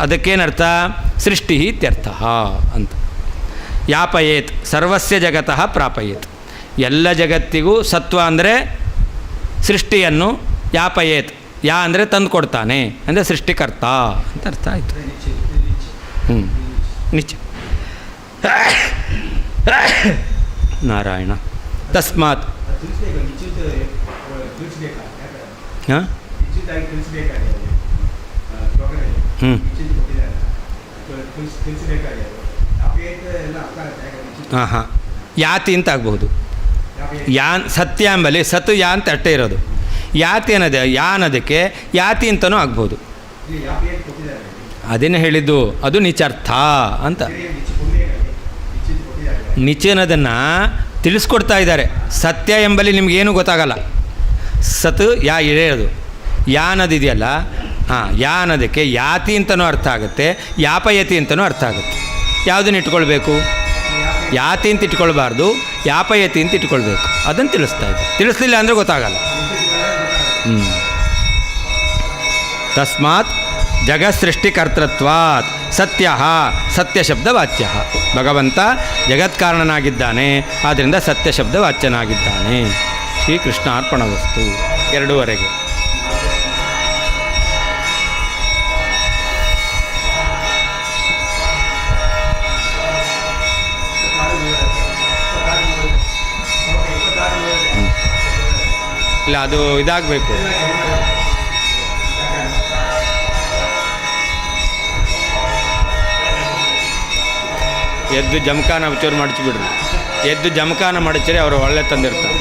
ಅದಕ್ಕೇನರ್ಥ? ಸೃಷ್ಟಿ ಇತ್ಯರ್ಥ ಅಂತ. ಯಾಪಯೇತ್ ಸರ್ವಸ್ಯ ಜಗತಃ ಪ್ರಾಪಯೇತ್, ಎಲ್ಲ ಜಗತ್ತಿಗೂ ಸತ್ವ ಅಂದರೆ ಸೃಷ್ಟಿಯನ್ನು, ಯಾಪಯೇತ್ ಯಾ ಅಂದರೆ ತಂದು ಕೊಡ್ತಾನೆ ಅಂದರೆ ಸೃಷ್ಟಿಕರ್ತ ಅಂತ ಅರ್ಥ ಆಯಿತು. ನಿಚ ನಾರಾಯಣ. ತಸ್ಮಾತ್ ಹಾಂ ಹಾಂ ಹಾಂ ಯಾತಿ ಅಂತ ಆಗ್ಬಹುದು. ಯಾನ್ ಸತ್ಯ ಎಂಬಲ್ಲಿ ಸತ್ ಯಾ ಅಂತ ಅಷ್ಟೇ ಇರೋದು. ಯಾತಿ ಅನ್ನೋದು ಯಾ ಅನ್ನೋದಕ್ಕೆ ಯಾತಿ ಅಂತಲೂ ಆಗ್ಬೋದು. ಅದೇನೇ ಹೇಳಿದ್ದು, ಅದು ನಿಚರ್ಥ ಅಂತ. ನಿಚ ಅನ್ನೋದನ್ನು ತಿಳಿಸ್ಕೊಡ್ತಾ ಇದ್ದಾರೆ. ಸತ್ಯ ಎಂಬಲ್ಲಿ ನಿಮಗೇನು ಗೊತ್ತಾಗಲ್ಲ. ಸತ್ ಯಾ ಇರೋದು, ಯಾ ಅನ್ನೋದಿದೆಯಲ್ಲ, ಹಾಂ, ಯಾ ಅನ್ನೋದಕ್ಕೆ ಯಾತಿ ಅಂತಲೂ ಅರ್ಥ ಆಗುತ್ತೆ, ಯಾಪಯತಿ ಅಂತಲೂ ಅರ್ಥ ಆಗುತ್ತೆ. ಯಾವುದನ್ನು ಇಟ್ಕೊಳ್ಬೇಕು? ಯಾತಿ ಅಂತ ಇಟ್ಕೊಳ್ಬಾರ್ದು, ಯಾಪಯತಿ ಅಂತ ಇಟ್ಕೊಳ್ಬೇಕು. ಅದನ್ನು ತಿಳಿಸ್ತಾ ಇದೆ. ತಿಳಿಸ್ಲಿಲ್ಲ ಅಂದರೆ ಗೊತ್ತಾಗಲ್ಲ. ತಸ್ಮಾತ್ ಜಗತ್ಸೃಷ್ಟಿಕರ್ತೃತ್ವಾತ್ ಸತ್ಯ ಸತ್ಯ ಶಬ್ದವಾಚ್ಯ. ಭಗವಂತ ಜಗತ್ಕಾರಣನಾಗಿದ್ದಾನೆ, ಆದ್ದರಿಂದ ಸತ್ಯ ಶಬ್ದವಾಚ್ಯನಾಗಿದ್ದಾನೆ. ಶ್ರೀಕೃಷ್ಣಾರ್ಪಣವಸ್ತು. 2:15. ಇಲ್ಲ, ಅದು ಇದಾಗಬೇಕು. ಎದ್ದು ಜಮಖಾನ ಚೂರು ಮಡಚಿಬಿಡ್ರಿ. ಎದ್ದು ಜಮಖಾನ ಮಡಚಿರಿ, ಅವರು ಒಳ್ಳೆ ತಂದಿರ್ತಾರೆ.